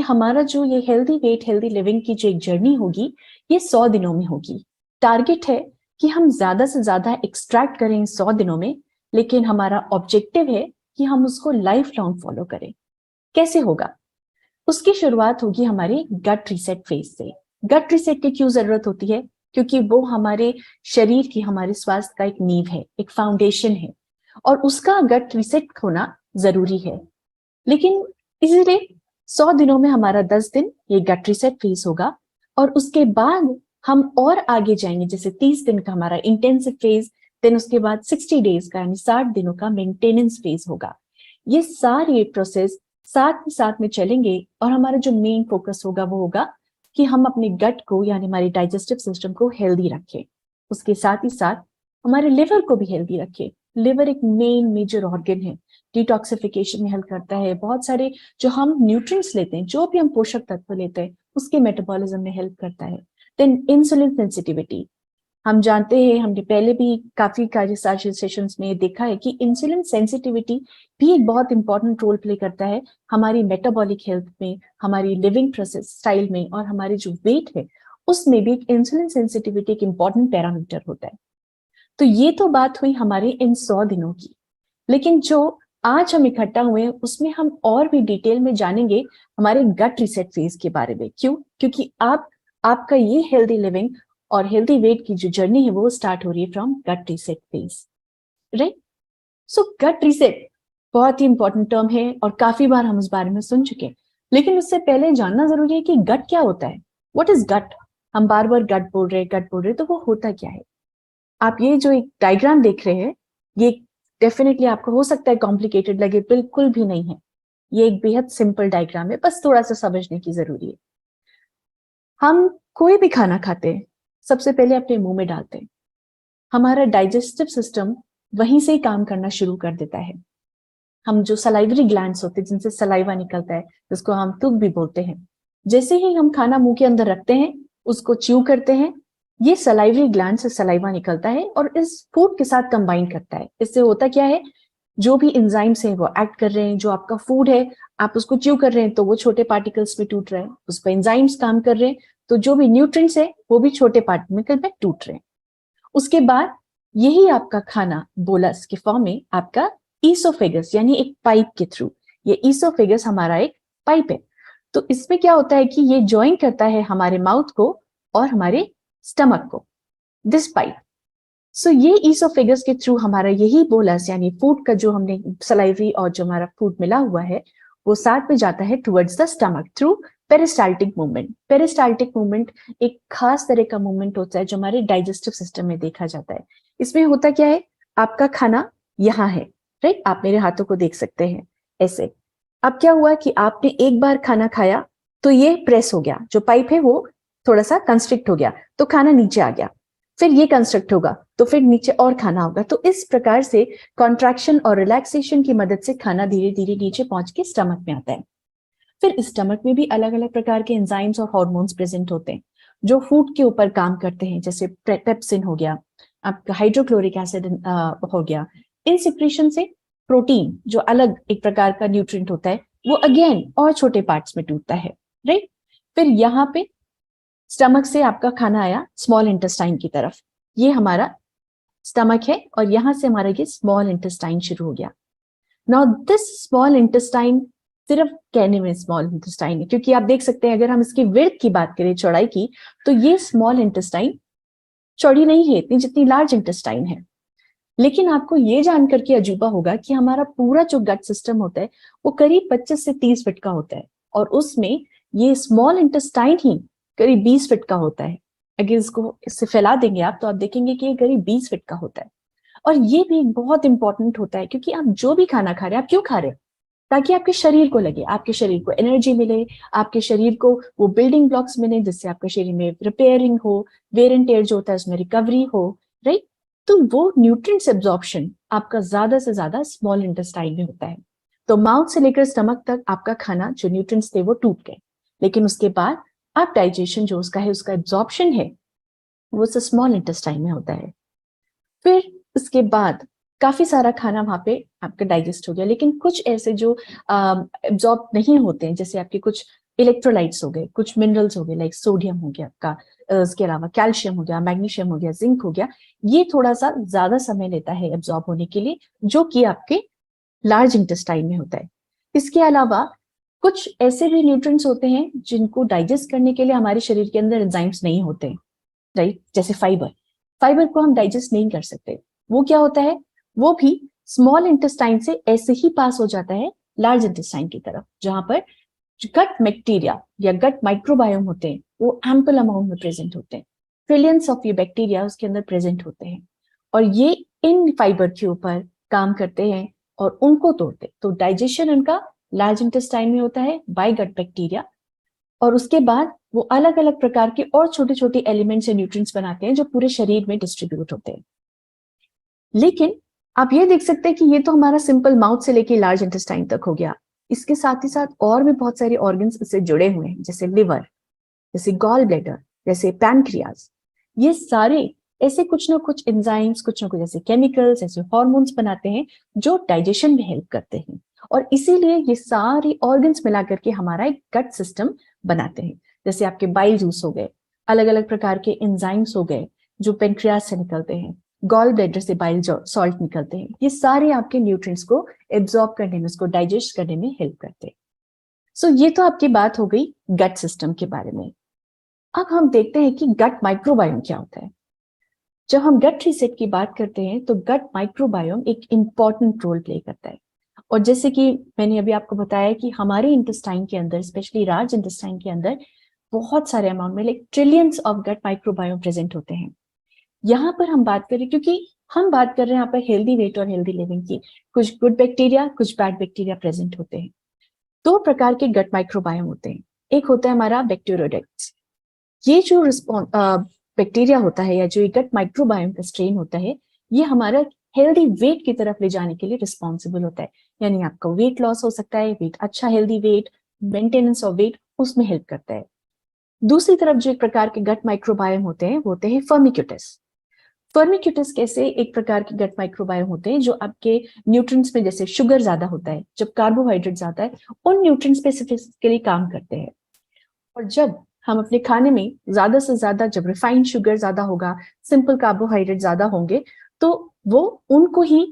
हमारा जो ये हेल्दी वेट हेल्दी लिविंग की जो एक जर्नी होगी ये 100 दिनों में होगी। टारगेट है कि हम ज्यादा से ज्यादा एक्सट्रैक्ट करें 100 दिनों में, लेकिन हमारा ऑब्जेक्टिव है कि हम उसको लाइफ लॉन्ग फॉलो करें। कैसे होगा? उसकी शुरुआत होगी हमारे गट रीसेट फेज से। गट रीसेट की क्यों जरूरत होती है? क्योंकि वो हमारे शरीर की, हमारे स्वास्थ्य का एक नींव है, एक फाउंडेशन है, और उसका गट रीसेट होना जरूरी है। लेकिन इसीलिए 100 दिनों में हमारा 10 दिन ये गट रीसेट फेज होगा, और उसके बाद हम और आगे जाएंगे। जैसे 30 दिन का हमारा इंटेंसिव फेज, देन उसके बाद 60 डेज का यानी 60 दिनों का मेंटेनेंस फेज होगा। ये सारे प्रोसेस साथ में चलेंगे, और हमारा जो मेन फोकस होगा वो होगा कि हम अपने गट को यानी हमारे डाइजेस्टिव सिस्टम को हेल्दी रखें। उसके साथ ही साथ हमारे लिवर को भी हेल्दी रखें। लिवर एक मेन मेजर ऑर्गन है, डिटॉक्सिफिकेशन में हेल्प करता है। बहुत सारे जो हम न्यूट्रिएंट्स लेते हैं, जो भी हम पोषक तत्व लेते हैं, उसके मेटाबॉलिज्म में हेल्प करता है। देन इंसुलिन सेंसिटिविटी, हम जानते हैं, हमने पहले भी काफी कार्य सेशंस में देखा है कि इंसुलिन सेंसिटिविटी भी एक बहुत इंपॉर्टेंट रोल प्ले करता है हमारी मेटाबॉलिक हेल्थ में, हमारी लिविंग प्रोसेस स्टाइल में, और हमारे जो वेट है उसमें भी इंसुलिन सेंसिटिविटी एक इंपॉर्टेंट पैरामीटर होता है। तो ये तो बात हुई हमारे इन 100 दिनों की। लेकिन जो आज हम इकट्ठा हुए हैं उसमें हम और भी डिटेल में जानेंगे हमारे गट रीसेट फेज के बारे में। क्यों? क्योंकि आपका ये हेल्दी लिविंग और हेल्दी वेट की जो जर्नी है वो स्टार्ट हो रही है from gut reset phase, right? So gut reset बहुत ही इंपॉर्टेंट टर्म है और काफी बार हम इस बारे में सुन चुके हैं। लेकिन उससे पहले जानना जरूरी है कि गट क्या होता है। व्हाट इज गट? हम बार बार गट बोल रहे, तो वो होता क्या है? आप ये जो एक डायग्राम देख रहे हैं, ये डेफिनेटली आपको हो सकता है कॉम्प्लिकेटेड लगे, बिल्कुल भी नहीं है। ये एक बेहद सिंपल डायग्राम है, बस थोड़ा सा समझने की जरूरी है। हम कोई भी खाना खाते हैं, सबसे पहले अपने मुंह में डालते हैं। हमारा डाइजेस्टिव सिस्टम वहीं से ही काम करना शुरू कर देता है। हम जो सलाइवरी ग्लैंड्स होते हैं, जिनसे सलाइवा निकलता है, जिसको हम तुक भी बोलते हैं, जैसे ही हम खाना मुंह के अंदर रखते हैं, उसको च्यू करते हैं, ये सलाइवरी ग्लैंड से सलाइवा निकलता है और इस फूड के साथ कंबाइन करता है। इससे होता क्या है, जो भी एंजाइम्स हैं वो एक्ट कर रहे हैं। जो आपका फूड है, आप उसको च्यू कर रहे हैं तो वो छोटे पार्टिकल्स में टूट रहे हैं, उस पर एंजाइम्स काम कर रहे हैं, तो जो भी न्यूट्रिएंट्स है वो भी छोटे पार्टिकल में टूट रहे हैं। उसके बाद यही आपका खाना बोलस के फॉर्म में आपका ईसोफेगस यानी एक पाइप के थ्रू, ये ईसोफेगस हमारा एक पाइप है। तो इसमें क्या होता है कि ये ज्वाइन करता है हमारे माउथ को और हमारे स्टमक को, दिस पाइप। सो ये ईसोफेगस के थ्रू हमारा यही बोलस यानी फूड का जो हमने सलाइवरी और जो हमारा फूड मिला हुआ है वो साथ में जाता है towards the stomach through peristaltic movement. Peristaltic movement एक खास तरह का मूवमेंट होता है जो हमारे डाइजेस्टिव सिस्टम में देखा जाता है। इसमें होता क्या है, आपका खाना यहाँ है, राइट? आप मेरे हाथों को देख सकते हैं ऐसे। अब क्या हुआ कि आपने एक बार खाना खाया तो ये प्रेस हो गया, जो पाइप है वो थोड़ा सा कंस्ट्रिक्ट हो गया, तो खाना नीचे आ गया। फिर ये कंस्ट्रक्ट होगा तो फिर नीचे और खाना होगा। तो इस प्रकार से कॉन्ट्रैक्शन और रिलैक्सेशन की मदद से खाना धीरे धीरे नीचे पहुंच के स्टमक में आता है। फिर स्टमक में भी अलग अलग प्रकार के एंजाइम्स और हार्मोन्स प्रेजेंट होते हैं जो फूड के ऊपर काम करते हैं, जैसे पेप्सिन हो गया, आपका हाइड्रोक्लोरिक एसिड हो गया। इन सिक्रीशन से प्रोटीन, जो अलग एक प्रकार का न्यूट्रिएंट होता है, वो अगेन और छोटे पार्ट्स में टूटता है, राइट? फिर यहाँ पे स्टमक से आपका खाना आया स्मॉल इंटेस्टाइन की तरफ, ये हमारा स्टमक है, और यहां से हमारा ये स्मॉल इंटेस्टाइन शुरू हो गया। नाउ दिस स्मॉल इंटेस्टाइन सिर्फ कहने में स्मॉल इंटेस्टाइन है, क्योंकि आप देख सकते हैं अगर हम इसकी विड्थ की बात करें, चौड़ाई की, तो ये स्मॉल इंटेस्टाइन चौड़ी नहीं है इतनी जितनी लार्ज इंटेस्टाइन है। लेकिन आपको ये जानकर के अजूबा होगा कि हमारा पूरा जो गट सिस्टम होता है वो करीब 25 से 30 फीट का होता है, और उसमें ये स्मॉल इंटेस्टाइन ही करीब 20 फीट का होता है। अगर इससे फैला देंगे आप तो आप देखेंगे कि ये करीब 20 फीट का होता है। और ये भी बहुत इंपॉर्टेंट होता है, क्योंकि आप जो भी खाना खा रहे हैं, आप क्यों खा रहे हैं? ताकि आपके शरीर को लगे, आपके शरीर को एनर्जी मिले, आपके शरीर को वो बिल्डिंग ब्लॉक्स मिले जिससे आपके शरीर में रिपेयरिंग हो, वेयर एंड टेयर जो होता है उसमें रिकवरी हो, राइट? तो वो न्यूट्रिएंट्स एब्जॉर्प्शन आपका ज्यादा से ज्यादा स्मॉल इंटेस्टाइन में होता है। तो माउथ से लेकर स्टमक तक आपका खाना जो न्यूट्रिएंट्स थे वो टूट गए, लेकिन उसके बाद आप डाइजेशन जो उसका है, उसका एब्जॉर्प्शन है, वो स्मॉल इंटेस्टाइन में होता है। फिर उसके बाद काफी सारा खाना वहां पे आपका डाइजेस्ट हो गया, लेकिन कुछ ऐसे जो एब्जॉर्ब नहीं होते हैं, जैसे आपके कुछ इलेक्ट्रोलाइट्स हो गए, कुछ मिनरल्स हो गए लाइक सोडियम हो गया आपका, इसके अलावा कैल्शियम हो गया, मैग्नीशियम हो गया, जिंक हो गया, ये थोड़ा सा ज्यादा समय लेता है एब्जॉर्ब होने के लिए, जो कि आपके लार्ज इंटेस्टाइन में होता है। इसके अलावा कुछ ऐसे भी न्यूट्रिएंट्स होते हैं जिनको डाइजेस्ट करने के लिए हमारे शरीर के अंदर एंजाइम्स नहीं होते, राइट? जैसे फाइबर, फाइबर को हम डाइजेस्ट नहीं कर सकते। वो क्या होता है, वो भी स्मॉल इंटेस्टाइन से ऐसे ही पास हो जाता है लार्ज इंटेस्टाइन की तरफ, जहां पर गट बैक्टीरिया या गट माइक्रोबायोम होते हैं वो एम्पल अमाउंट में प्रेजेंट होते हैं। ट्रिलियंस ऑफ ये बैक्टीरिया उसके अंदर प्रेजेंट होते हैं और ये इन फाइबर के ऊपर काम करते हैं और उनको तोड़ते हैं। तो डाइजेशन उनका लार्ज इंटेस्टाइन में होता है बाय गट बैक्टीरिया, और उसके बाद वो अलग अलग प्रकार के और छोटे छोटे एलिमेंट्स या न्यूट्रिएंट्स बनाते हैं जो पूरे शरीर में डिस्ट्रीब्यूट होते हैं। लेकिन आप ये देख सकते हैं कि ये तो हमारा सिंपल माउथ से लेके लार्ज इंटेस्टाइन तक हो गया। इसके साथ ही साथ और भी बहुत सारे ऑर्गन्स इससे जुड़े हुए हैं, जैसे लिवर, जैसे गॉल ब्लैडर, जैसे पैनक्रियाज। ये सारे ऐसे कुछ ना कुछ एंजाइम्स, कुछ ना कुछ ऐसे केमिकल्स, ऐसे हार्मोन्स बनाते हैं जो डाइजेशन में हेल्प करते हैं, और इसीलिए ये सारे ऑर्गन्स मिलाकर के हमारा एक गट सिस्टम बनाते हैं। जैसे आपके बाइल जूस हो गए, अलग अलग प्रकार के एंजाइम्स हो गए जो पेनक्रियाज से निकलते हैं, गॉल ब्लैडर से बाइल सॉल्ट निकलते हैं, ये सारे आपके न्यूट्रिएंट्स को एब्जॉर्ब करने में, उसको डाइजेस्ट करने में हेल्प करते हैं। सो ये तो आपकी बात हो गई गट सिस्टम के बारे में। अब हम देखते हैं कि गट माइक्रोबायोम क्या होता है। जब हम गट रीसेट की बात करते हैं तो गट माइक्रोबायोम एक इंपॉर्टेंट रोल प्ले करता है। और जैसे कि मैंने अभी आपको बताया कि हमारे इंटेस्टाइन के अंदर, स्पेशली लार्ज इंटेस्टाइन के अंदर, बहुत सारे अमाउंट में like trillions of gut microbiome present होते हैं। यहाँ पर हम बात करें, क्योंकि हम बात कर रहे हैं यहाँ पर हेल्दी वेट और हेल्दी लिविंग की, कुछ गुड बैक्टीरिया, कुछ बैड बैक्टीरिया प्रेजेंट होते हैं। दो प्रकार के गट माइक्रोबायोम होते हैं। एक होता है हमारा बैक्टीरियोडेक्ट्स। ये जो बैक्टीरिया होता है या जो गट माइक्रोबायोम का स्ट्रेन होता है, ये हमारा हेल्दी वेट की तरफ ले जाने के लिए रिस्पॉन्सिबल होता है। यानी आपका वेट लॉस हो सकता है, वेट अच्छा healthy weight, maintenance of weight, उसमें हेल्प करता है। दूसरी तरफ जो एक प्रकार के गट माइक्रोबायोम होते हैं वो होते हैं फर्मिक्यूटस। फर्मिक्यूटस कैसे एक प्रकार के गट माइक्रोबायोम होते हैं जो आपके न्यूट्रिएंट्स में, जैसे शुगर ज्यादा होता है, जब कार्बोहाइड्रेट ज्यादा है, उन न्यूट्रिएंट्स पे स्पेसिफिकली काम करते हैं। और जब हम अपने खाने में ज्यादा से ज्यादा, जब रिफाइंड शुगर ज्यादा होगा, सिंपल कार्बोहाइड्रेट ज्यादा होंगे, तो वो उनको ही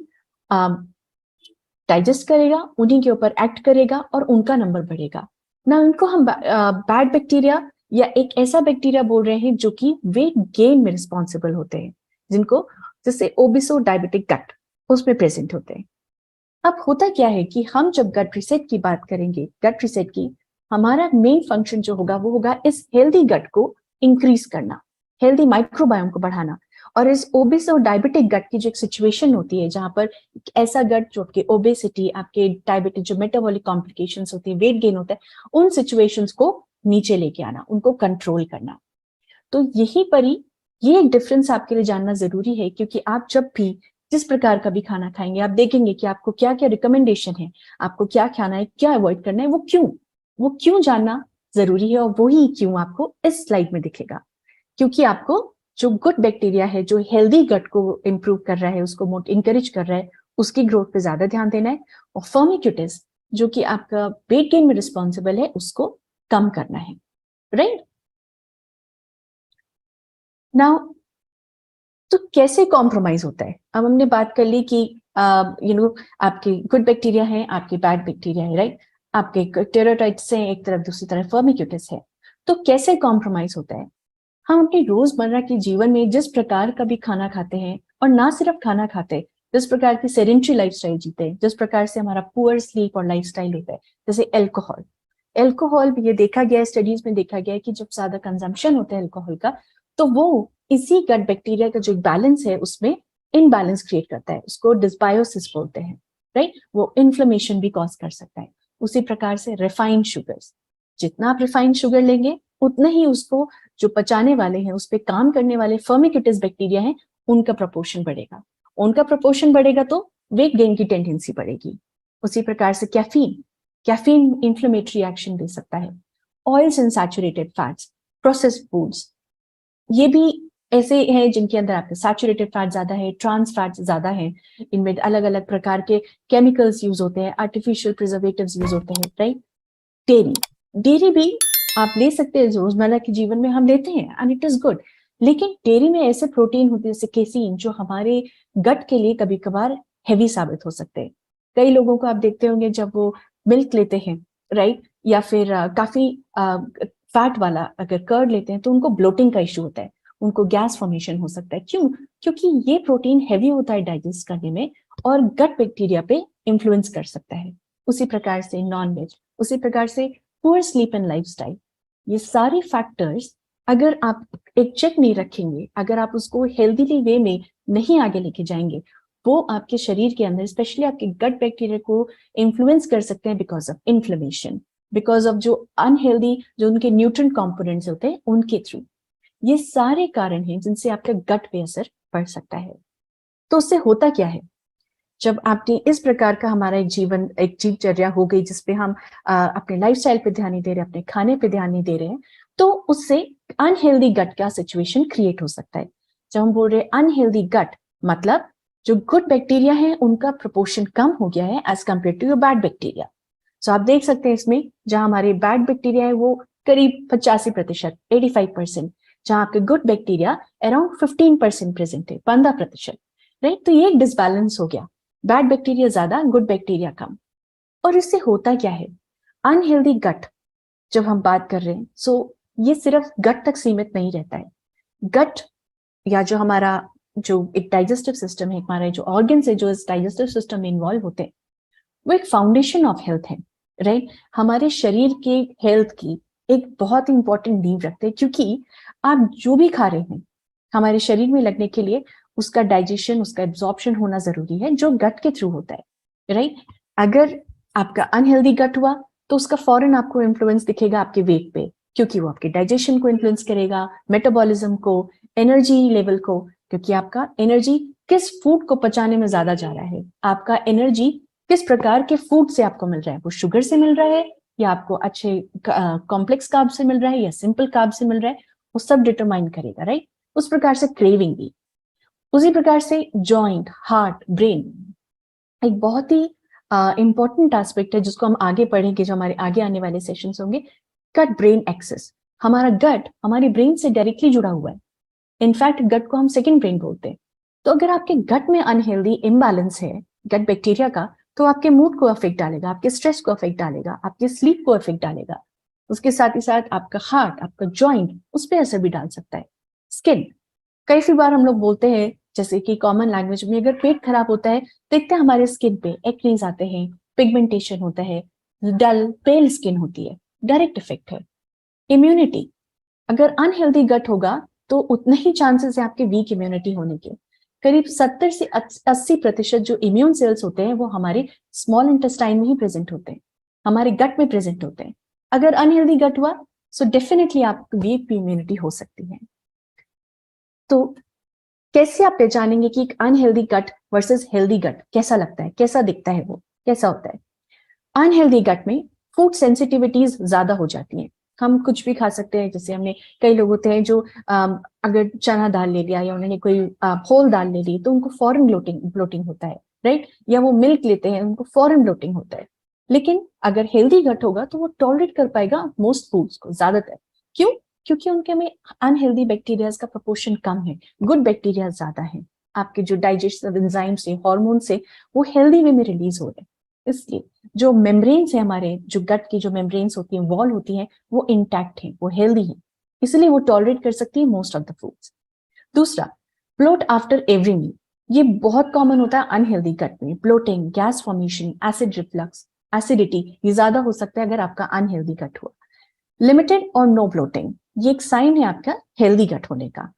डाइजेस्ट करेगा, उन्हीं के ऊपर एक्ट करेगा और उनका नंबर बढ़ेगा ना। उनको हम बैड बैक्टीरिया या एक ऐसा बैक्टीरिया बोल रहे हैं जो कि वेट गेन में रिस्पॉन्सिबल होते हैं, जिनको जैसे ओबिसो डायबिटिक गट उसमें प्रेजेंट होते हैं। अब होता क्या है कि हम जब गट रीसेट की बात करेंगे, गट रीसेट की, हमारा मेन फंक्शन जो होगा वो होगा इस हेल्दी गट को इंक्रीज करना, हेल्दी माइक्रोबायोम को बढ़ाना। और इस ओबिस और डायबिटिक गट की जो एक सिचुएशन होती है, जहां पर ऐसा गट जो आपके ओबेसिटी, आपके डायबिटिक जो मेटाबॉलिक कॉम्प्लिकेशंस होती है, वेट गेन होता है, उन सिचुएशंस को नीचे लेके आना, उनको कंट्रोल करना। तो यही पर ही ये एक डिफरेंस आपके लिए जानना जरूरी है, क्योंकि आप जब भी जिस प्रकार का भी खाना खाएंगे, आप देखेंगे कि आपको क्या क्या रिकमेंडेशन है, आपको क्या खाना है, क्या अवॉइड करना है, वो क्यों जानना जरूरी है। और वही क्यों आपको इस स्लाइड में दिखेगा, क्योंकि आपको जो गुड बैक्टीरिया है, जो हेल्दी गट को इंप्रूव कर रहा है, उसको इंकरेज कर रहा है, उसकी ग्रोथ पे ज्यादा ध्यान देना है। और फर्मिक्यूटिस जो कि आपका वेट गेन में रिस्पॉन्सिबल है, उसको कम करना है, राइट? नाउ तो कैसे कॉम्प्रोमाइज होता है? अब हमने बात कर ली कि आपके गुड बैक्टीरिया है, आपके बैड बैक्टीरिया है, राइट? आपके टेरोटाइट्स हैं एक तरफ, दूसरी तरफ फर्मिक्यूटिस है। तो कैसे कॉम्प्रोमाइज होता है? हम अपनी रोजमर्रा के जीवन में जिस प्रकार का भी खाना खाते हैं, और ना सिर्फ खाना खाते, जिस प्रकार की सेडेंट्री लाइफस्टाइल जीते हैं, जिस प्रकार से हमारा पुअर स्लीप और लाइफस्टाइल होता है, जैसे अल्कोहल। अल्कोहल भी ये देखा गया है, स्टडीज में देखा गया है कि जब ज्यादा कंजम्पशन होता है अल्कोहल का, तो वो इसी गट बैक्टीरिया का जो बैलेंस है उसमें इनबैलेंस क्रिएट करता है, उसको डिस्बायोसिस बोलते हैं, राइट? वो इन्फ्लेमेशन भी कॉज कर सकता है। उसी प्रकार से रिफाइंड शुगर्स, जितना आप रिफाइंड शुगर लेंगे उतना ही उसको जो पचाने वाले हैं, उस पर काम करने वाले फर्मिक्यूटिस बैक्टीरिया हैं, उनका प्रपोर्शन बढ़ेगा। उनका प्रपोर्शन बढ़ेगा तो वेट गेन की टेंडेंसी बढ़ेगी। उसी प्रकार से कैफीन इंफ्लेमेटरी एक्शन दे सकता है। Oils and saturated fats, processed foods, ये भी ऐसे हैं जिनके अंदर आपके सैचुरेटेड फैट ज्यादा है, ट्रांस फैट्स ज्यादा है, इनमें अलग अलग प्रकार के केमिकल्स यूज होते हैं, आर्टिफिशियल प्रिजर्वेटिव्स यूज होते हैं, राइट? डेयरी, डेयरी भी आप ले सकते हैं, रोजमर्रा के जीवन में हम लेते हैं एंड इट इज गुड, लेकिन डेयरी में ऐसे प्रोटीन होते हैं जैसे केसीन जो हमारे गट के लिए कभी कभार हैवी साबित हो सकते हैं। कई लोगों को आप देखते होंगे जब वो मिल्क लेते हैं, राइट, या फिर काफी फैट वाला अगर कर्ड लेते हैं तो उनको ब्लोटिंग का इश्यू होता है, उनको गैस फॉर्मेशन हो सकता है। क्यों? क्योंकि ये प्रोटीन हैवी होता है डाइजेस्ट करने में और गट बैक्टीरिया पे इंफ्लुएंस कर सकता है। उसी प्रकार से नॉन वेज, उसी प्रकार से पुअर स्लीप एंड लाइफस्टाइल, ये सारे फैक्टर्स अगर आप एक चेक नहीं रखेंगे, अगर आप उसको हेल्दीली वे में नहीं आगे लेके जाएंगे, वो आपके शरीर के अंदर स्पेशली आपके गट बैक्टीरिया को इन्फ्लुएंस कर सकते हैं because of inflammation, because of जो अनहेल्दी जो उनके न्यूट्रिएंट कंपोनेंट्स होते हैं उनके थ्रू। ये सारे कारण हैं जिनसे आपका गट पे असर पड़ सकता है। तो उससे होता क्या है, जब आपने इस प्रकार का हमारा एक जीवन एक जीवचर्या हो गई जिसपे हम अपने लाइफस्टाइल पे ध्यान नहीं दे रहे, अपने खाने पे ध्यान नहीं दे रहे हैं, तो उससे अनहेल्दी गट का सिचुएशन क्रिएट हो सकता है। जब हम बोल रहे अनहेल्दी गट, मतलब जो गुड बैक्टीरिया है उनका प्रोपोर्शन कम हो गया है as compare to your bad bacteria. So आप देख सकते हैं इसमें जहां हमारे बैड बैक्टीरिया है वो करीब 85%, 85%, जहां आपके गुड बैक्टीरिया अराउंड 15% प्रेजेंट है, 15%, राइट। तो ये एक डिसबैलेंस हो गया, बैड बैक्टीरिया ज्यादा, गुड बैक्टीरिया कम। और इससे होता क्या है, अनहेल्दी गट जब हम बात कर रहे हैं, सो ये सिर्फ गट तक सीमित नहीं रहता है। गट या जो हमारा जो एक डाइजेस्टिव सिस्टम है, हमारे जो ऑर्गन्स है जो इस डाइजेस्टिव सिस्टम में इन्वॉल्व होते हैं, वो एक फाउंडेशन ऑफ हेल्थ है, राइट। हमारे शरीर के हेल्थ की एक बहुत ही इंपॉर्टेंट नींव रखते हैं, क्योंकि आप जो भी खा रहे हैं हमारे शरीर में लगने के लिए उसका डाइजेशन, उसका एब्जॉर्प्शन होना जरूरी है, जो गट के थ्रू होता है, राइट। अगर आपका अनहेल्दी गट हुआ तो उसका फौरन आपको इन्फ्लुएंस दिखेगा आपके वेट पे, क्योंकि वो आपके डाइजेशन को इन्फ्लुएंस करेगा, मेटाबॉलिज्म को, एनर्जी लेवल को, क्योंकक आपका एनर्जी किस फूड को पचाने में ज्यादा जा रहा है, आपका एनर्जी किस प्रकार के फूड से आपको मिल रहा है, वो शुगर से मिल रहा है या आपको अच्छे कॉम्प्लेक्स कार्ब से मिल रहा है या सिंपल कार्ब से मिल रहा है, वो सब डिटरमाइन करेगा, राइट। उस प्रकार से क्रेविंग भी, उसी प्रकार से जॉइंट, हार्ट, ब्रेन एक बहुत ही इंपॉर्टेंट एस्पेक्ट है जिसको हम आगे पढ़ेंगे, जो हमारे आगे आने वाले सेशंस होंगे। गट ब्रेन एक्सेस, हमारा गट हमारे ब्रेन से डायरेक्टली जुड़ा हुआ है। इनफैक्ट गट को हम सेकंड ब्रेन बोलते हैं। तो अगर आपके गट में अनहेल्दी इम्बैलेंस है गट बैक्टीरिया का, तो आपके मूड को अफेक्ट डालेगा, आपके स्ट्रेस को अफेक्ट डालेगा, आपके स्लीप को अफेक्ट डालेगा। उसके साथ ही साथ आपका हार्ट, आपका जॉइंट, उस पर असर भी डाल सकता है। स्किन, कई बार हम लोग बोलते हैं जैसे कि कॉमन लैंग्वेज में, अगर पेट खराब होता है देखते हैं हमारे स्किन पे एक्नीज आते हैं, पिगमेंटेशन होता है, डल पेल स्किन होती है, डायरेक्ट इफेक्ट है। इम्यूनिटी, अगर अनहेल्दी गट होगा तो उतने ही चांसेस है आपके वीक इम्यूनिटी होने के। करीब 70 से 80% जो इम्यून सेल्स होते हैं वो हमारे स्मॉल इंटेस्टाइन में ही प्रेजेंट होते हैं, हमारे गट में प्रेजेंट होते हैं। अगर अनहेल्दी गट हुआ सो डेफिनेटली आपको वीक इम्यूनिटी हो सकती है। तो कैसे आप पहचानेंगे कि एक अनहेल्दी गट वर्सेस हेल्दी गट कैसा लगता है, कैसा दिखता है, वो कैसा होता है? अनहेल्दी गट में फूड सेंसिटिविटीज ज्यादा हो जाती हैं। हम कुछ भी खा सकते हैं, जैसे हमने कई लोग होते हैं जो अगर चना दाल ले लिया या उन्होंने कोई होल दाल ले ली तो उनको फॉरन ब्लोटिंग होता है, राइट। या वो मिल्क लेते हैं उनको फॉरन ब्लोटिंग होता है। लेकिन अगर हेल्दी गट होगा तो वो टॉलरेट कर पाएगा मोस्ट फूड्स को ज्यादातर। क्यों? क्योंकि उनके में अनहेल्दी बैक्टीरियाज का प्रोपोर्शन कम है, गुड बैक्टीरिया ज्यादा है। आपके जो डाइजेस्टिव एंजाइम से, हार्मोन से वो हेल्दी वे में रिलीज हो रहे हैं। इसलिए जो मेम्ब्रेन्स है हमारे, जो गट की जो मेम्ब्रेन्स होती हैं, वॉल होती हैं, वो इंटैक्ट है, वो हेल्दी है, इसलिए वो टॉलरेट कर सकती है मोस्ट ऑफ द फूड्स। दूसरा, ब्लोट आफ्टर एवरी मील, ये बहुत कॉमन होता है अनहेल्दी गट में। Bloating, gas formation, acid reflux, acidity, ये ज्यादा हो सकता है अगर आपका अनहेल्दी गट हुआ। लिमिटेड और नो ब्लोटिंग, ये एक साइन है आपका हेल्दी गट होने का।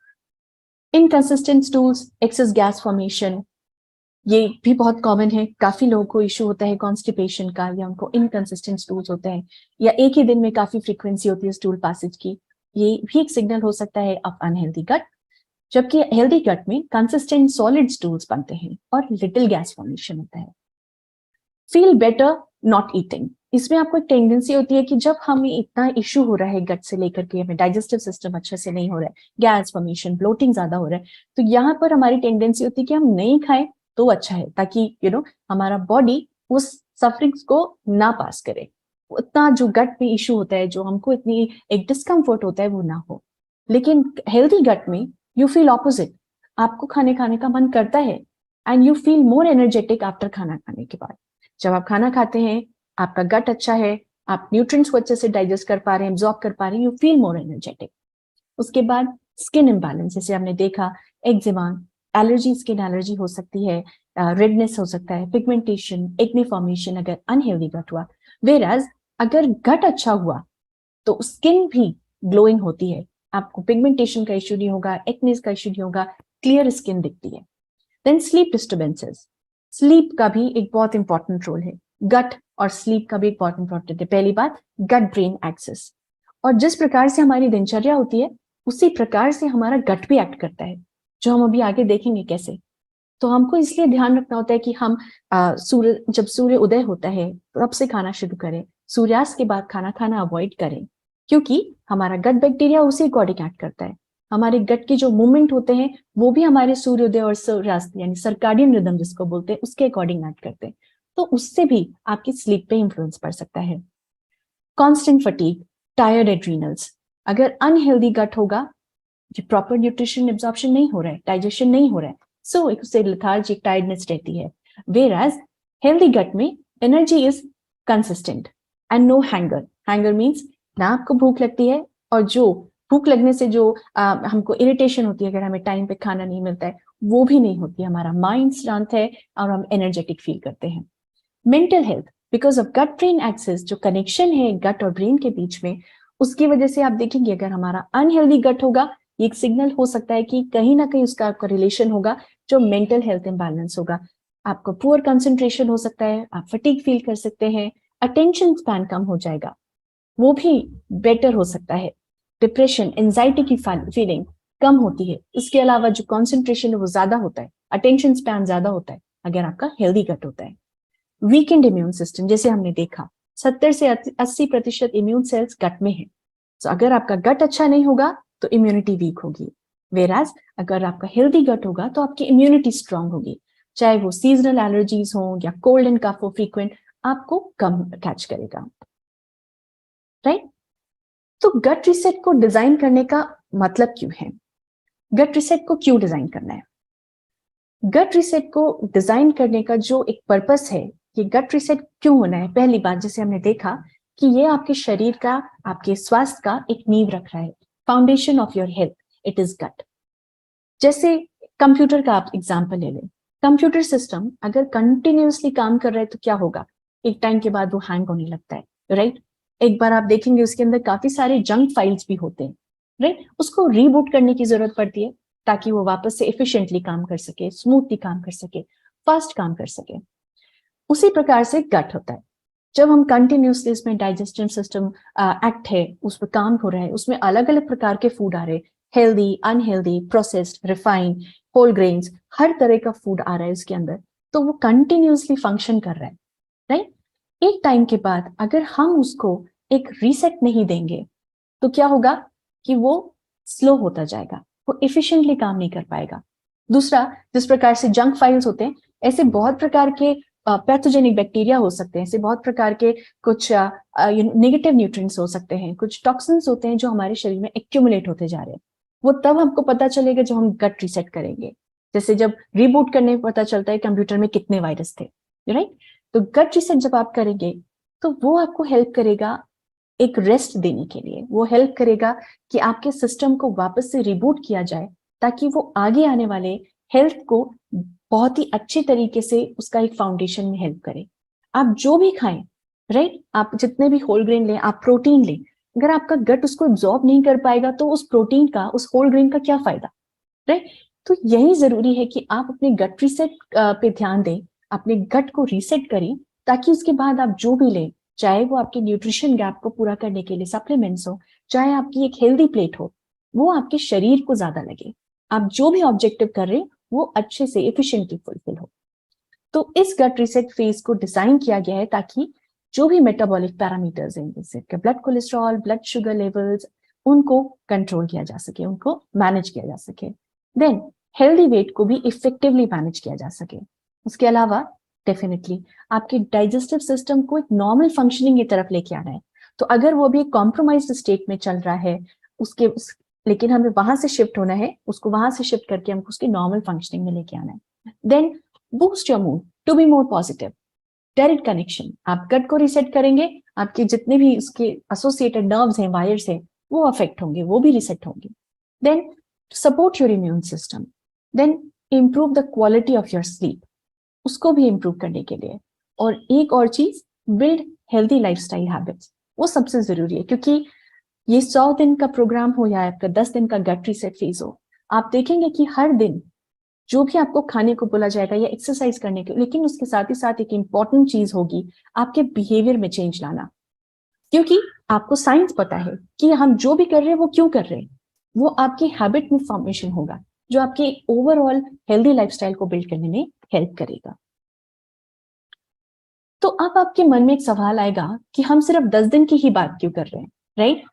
Inconsistent stools, excess gas formation, ये भी बहुत कॉमन है। काफी लोगों को इश्यू होता है कॉन्स्टिपेशन का, या उनको इनकंसिस्टेंट स्टूल्स होते हैं, या एक ही दिन में काफी फ्रीक्वेंसी होती है स्टूल पैसेज की, ये भी एक सिग्नल हो सकता है ऑफ अनहेल्दी गट। जबकि हेल्दी गट में कंसिस्टेंट सॉलिड स्टूल्स बनते हैं और लिटिल गैस फॉर्मेशन होता है। फील बेटर नॉट ईटिंग, इसमें आपको एक टेंडेंसी होती है कि जब हमें इतना इश्यू हो रहा है गट से लेकर के, हमें डाइजेस्टिव सिस्टम अच्छे से नहीं हो रहा है, गैस फॉर्मेशन, ब्लोटिंग ज्यादा हो रहा है, तो यहाँ पर हमारी टेंडेंसी होती है कि हम नहीं खाएं तो अच्छा है, ताकि हमारा बॉडी उस सफरिंग्स को ना पास करे। उतना जो गट में इशू होता है, जो हमको इतनी एक डिस्कम्फर्ट होता है, वो ना हो। लेकिन हेल्दी गट में यू फील ऑपोजिट, आपको खाने खाने का मन करता है and you feel more energetic after खाना खाने के बाद। जब आप खाना खाते हैं, आपका गट अच्छा है, आप न्यूट्रिएंट्स को अच्छे से डाइजेस्ट कर पा रहे हैं, एब्जॉर्ब कर पा रहे हैं, यू फील मोर एनर्जेटिक। उसके बाद स्किन इम्बैलेंस, जैसे हमने देखा एक्जिमा, एलर्जी, स्किन एलर्जी हो सकती है, रेडनेस हो सकता है, पिगमेंटेशन, एक्ने फॉर्मेशन अगर अनहेल्दी गट हुआ। वेराज अगर गट अच्छा हुआ तो स्किन भी ग्लोइंग होती है, आपको पिगमेंटेशन का इश्यू नहीं होगा, एक्ने का इश्यू नहीं होगा, क्लियर स्किन दिखती है। देन स्लीप डिस्टर्बेंसेस, स्लीप का भी एक बहुत इंपॉर्टेंट रोल है, गट और स्लीप का भी बहुत इंपॉर्टेंट है। पहली बात, गट ब्रेन एक्सेस, और जिस प्रकार से हमारी दिनचर्या होती है उसी प्रकार से हमारा गट भी एक्ट करता है, जो हम अभी आगे देखेंगे कैसे। तो हमको इसलिए ध्यान रखना होता है कि हम जब सूर्य उदय होता है तब से खाना शुरू करें, सूर्यास्त के बाद खाना खाना अवॉइड करें, क्योंकि हमारा गट बैक्टीरिया उसी अकॉर्डिंग एक्ट करता है। हमारे गट के जो मूवमेंट होते हैं वो भी हमारे सूर्योदय और सूर्यास्त यानी सर्काडियन रिदम जिसको बोलते हैं उसके अकॉर्डिंग एक्ट करते हैं, तो उससे भी आपकी स्लीप पे इंफ्लुएंस पड़ सकता है। कांस्टेंट फटीग, टायर्ड एड्रीनल्स, अगर अनहेल्दी गट होगा, जो प्रॉपर न्यूट्रिशन एब्जॉर्प्शन नहीं हो रहा है, डाइजेशन नहीं हो रहा है, सो उससे लेथार्जिक टायर्डनेस रहती है। वेराज हेल्दी गट में energy is consistent and no hunger. Hunger means ना आपको भूख लगती है, और जो भूख लगने से जो हमको इरिटेशन होती है अगर हमें टाइम पे खाना नहीं मिलता है, वो भी नहीं होती। हमारा माइंड शांत है और हम एनर्जेटिक फील करते हैं। Mental health, because of gut brain axis, जो कनेक्शन है गट और ब्रेन के बीच में, उसकी वजह से आप देखेंगे अगर हमारा अनहेल्दी गट होगा, ये एक सिग्नल हो सकता है कि कहीं ना कहीं उसका आपका रिलेशन होगा जो मेंटल हेल्थ इंबैलेंस होगा। आपको पुअर कंसंट्रेशन हो सकता है, आप फटीग फील कर सकते हैं, अटेंशन स्पैन कम हो जाएगा, वो भी बेटर हो सकता है, डिप्रेशन, एंजाइटी की फीलिंग कम होती है। इसके अलावा जो कॉन्सेंट्रेशन है वो ज्यादा होता है, अटेंशन स्पैन ज्यादा होता है अगर आपका हेल्दी गट होता है। वीकेंड इम्यून सिस्टम, जैसे हमने देखा 70 से 80% इम्यून सेल्स गट में है, तो अगर आपका गट अच्छा नहीं होगा तो इम्यूनिटी वीक होगी। वेराज अगर आपका हेल्दी गट होगा तो आपकी इम्यूनिटी स्ट्रांग होगी, चाहे वो सीजनल एलर्जीज हो या कोल्ड एंड कफ हो फ्रीक्वेंट, आपको कम कैच करेगा, राइट। तो गट रिसेट को डिजाइन करने का मतलब क्यों है, गट रिसेट को क्यों डिजाइन करना है? गट रिसेट को डिजाइन करने का जो एक पर्पस है, ये गट रिसेट क्यों होना है, पहली बात जैसे हमने देखा कि ये आपके शरीर का, आपके स्वास्थ्य का एक नींव रख रहा है, foundation of your health it is गट। जैसे कंप्यूटर का आप एग्जांपल ले लें, कंप्यूटर सिस्टम अगर कंटिन्यूअसली काम कर रहा है तो क्या होगा, एक टाइम के बाद वो हैंग होने लगता है, राइट। एक बार आप देखेंगे उसके अंदर काफी सारे जंक फाइल्स भी होते हैं, राइट, उसको रीबूट करने की जरूरत पड़ती है ताकि वो वापस से एफिशिएंटली काम कर सके, स्मूथली काम कर सके, फास्ट काम कर सके। उसी प्रकार से गट होता है, जब हम कंटिन्यूसली इसमें डाइजेस्टिव सिस्टम एक्ट है, उस पर काम हो रहा है, उसमें अलग अलग प्रकार के फूड आ रहे हैं, healthy, unhealthy, processed, refined, whole grains, हर तरह का फूड आ रहा है उसके अंदर, तो वो कंटिन्यूसली फंक्शन कर रहा है, राइट। एक टाइम के बाद अगर हम उसको एक रीसेट नहीं देंगे तो क्या होगा कि वो स्लो होता जाएगा, वो इफिशिएंटली काम नहीं कर पाएगा। दूसरा, जिस प्रकार से जंक फाइल्स होते हैं, ऐसे बहुत प्रकार के पैथोजेनिक बैक्टीरिया हो सकते हैं, ऐसे बहुत प्रकार के कुछ नेगेटिव न्यूट्रिएंट्स हो सकते हैं, कुछ टॉक्सिन्स होते हैं जो हमारे शरीर में एक्यूमुलेट होते जा रहे हैं। वो तब हमको पता चलेगा जब हम गट रीसेट करेंगे, जैसे जब रिबूट करने में पता चलता है कंप्यूटर में कितने वायरस थे, राइट। तो गट रीसेट जब आप करेंगे तो वो आपको हेल्प करेगा एक रेस्ट देने के लिए, वो हेल्प करेगा कि आपके सिस्टम को वापस से रिबूट किया जाए ताकि वो आगे आने वाले हेल्थ को बहुत ही अच्छे तरीके से उसका एक फाउंडेशन में हेल्प करे। आप जो भी खाएं, राइट, आप जितने भी होल ग्रेन लें, आप प्रोटीन लें, अगर आपका गट उसको एब्जॉर्ब नहीं कर पाएगा तो उस प्रोटीन का, उस होल ग्रेन का क्या फायदा, राइट। तो यही जरूरी है कि आप अपने गट रीसेट पे ध्यान दें, अपने गट को रीसेट करें, ताकि उसके बाद आप जो भी लें, चाहे वो आपके न्यूट्रिशन गैप को पूरा करने के लिए सप्लीमेंट्स हो, चाहे आपकी एक हेल्दी प्लेट हो, वो आपके शरीर को ज्यादा लगे, आप जो भी ऑब्जेक्टिव कर रहे हैं वो अच्छे से एफिशिएंटली फुलफिल हो। तो इस गट रीसेट फेज को डिजाइन किया गया है ताकि जो भी मेटाबॉलिक पैरामीटर्स हैं, जैसे blood cholesterol, blood sugar levels, उनको कंट्रोल किया जा सके, उनको मैनेज किया जा सके। देन हेल्दी वेट को भी इफेक्टिवली मैनेज किया जा सके। उसके अलावा डेफिनेटली आपके डाइजेस्टिव सिस्टम को एक नॉर्मल फंक्शनिंग की तरफ लेके आना है। तो अगर वो भी कॉम्प्रोमाइज्ड स्टेट में चल रहा है लेकिन हमें वहां से शिफ्ट होना है, उसको वहां से शिफ्ट करके हमको उसकी नॉर्मल फंक्शनिंग में लेके आना है। Then boost your mood to be more positive. Direct connection, आप गट को रिसेट करेंगे, आपके जितने भी उसके एसोसिएटेड नर्व्स हैं, वायर्स हैं, वो अफेक्ट होंगे, वो भी रिसेट होंगे। Then support your immune system. Then improve the quality of your sleep, उसको भी इंप्रूव करने के लिए। और एक और चीज, बिल्ड हेल्दी लाइफस्टाइल हैबिट्स, वो सबसे जरूरी है। क्योंकि ये 100 दिन का प्रोग्राम हो या आपका 10 दिन का गट रीसेट फेज हो, आप देखेंगे कि हर दिन जो भी आपको खाने को बोला जाएगा या एक्सरसाइज करने के, लेकिन उसके साथ ही साथ एक इंपॉर्टेंट चीज होगी आपके बिहेवियर में चेंज लाना। क्योंकि आपको साइंस पता है कि हम जो भी कर रहे हैं वो क्यों कर रहे हैं, वो आपकी हैबिट में फॉर्मेशन होगा जो आपके ओवरऑल हेल्दी लाइफस्टाइल को बिल्ड करने में हेल्प करेगा। तो अब आपके मन में एक सवाल आएगा कि हम सिर्फ 10 दिन की ही बात क्यों कर रहे हैं, राइट?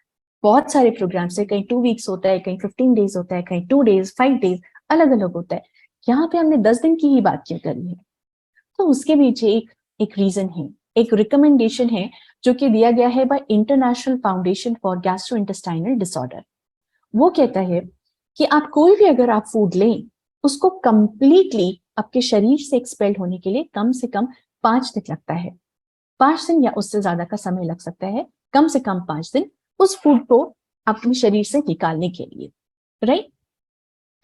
बहुत सारे प्रोग्राम्स है, कहीं 2 वीक्स होता है, कहीं 15 डेज होता है, कहीं 2 डेज, 5 डेज, अलग अलग होता है। यहाँ पे हमने 10 दिन की ही बात क्यों करी है? तो उसके पीछे एक रीजन है, एक रिकमेंडेशन है जो कि दिया गया है bye international foundation for gastrointestinal disorder. वो कहता है कि आप कोई भी अगर आप फूड लें, उसको कंप्लीटली आपके शरीर से एक्सपेल्ड होने के लिए कम से कम 5 दिन लगता है। 5 दिन या उससे ज्यादा का समय लग सकता है, कम से कम 5 दिन उस फूड को अपने शरीर से निकालने के लिए, राइट?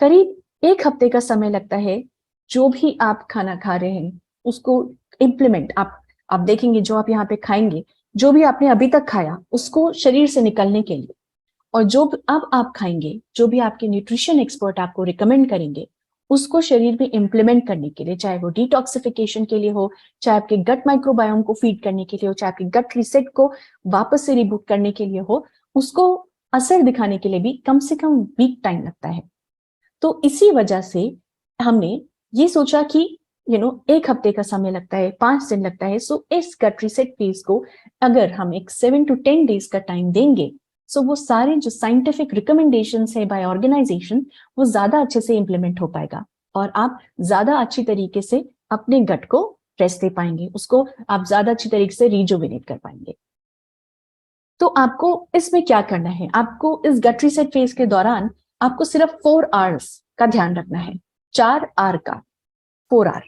करीब 1 हफ्ते का समय लगता है जो भी आप खाना खा रहे हैं उसको इम्प्लीमेंट, आप देखेंगे जो आप यहाँ पे खाएंगे, जो भी आपने अभी तक खाया उसको शरीर से निकलने के लिए, और जो अब आप खाएंगे, जो भी आपके न्यूट्रिशन एक्सपर्ट आपको रिकमेंड करेंगे, उसको शरीर में इंप्लीमेंट करने के लिए, चाहे वो डिटॉक्सिफिकेशन के लिए हो, चाहे आपके गट माइक्रोबायोम को फीड करने के लिए हो, चाहे आपके गट रिसेट को वापस से रिबूट करने के लिए हो, उसको असर दिखाने के लिए भी कम से कम वीक टाइम लगता है। तो इसी वजह से हमने ये सोचा कि 1 हफ्ते का समय लगता है, 5 दिन लगता है, सो इस गट रिसेट फेज को अगर हम एक 7 to 10 डेज का टाइम देंगे, सो वो सारे जो साइंटिफिक रिकमेंडेशंस है बाय ऑर्गेनाइजेशन, वो ज्यादा अच्छे से इंप्लीमेंट हो पाएगा और आप ज्यादा अच्छी तरीके से अपने गट को रेस्ट दे पाएंगे, उसको आप ज्यादा अच्छी तरीके से रिजुविनेट कर पाएंगे। तो आपको इसमें क्या करना है, आपको इस गट रीसेट फेज के दौरान आपको सिर्फ 4 आवर्स का ध्यान रखना है, 4 आवर का, 4 आवर,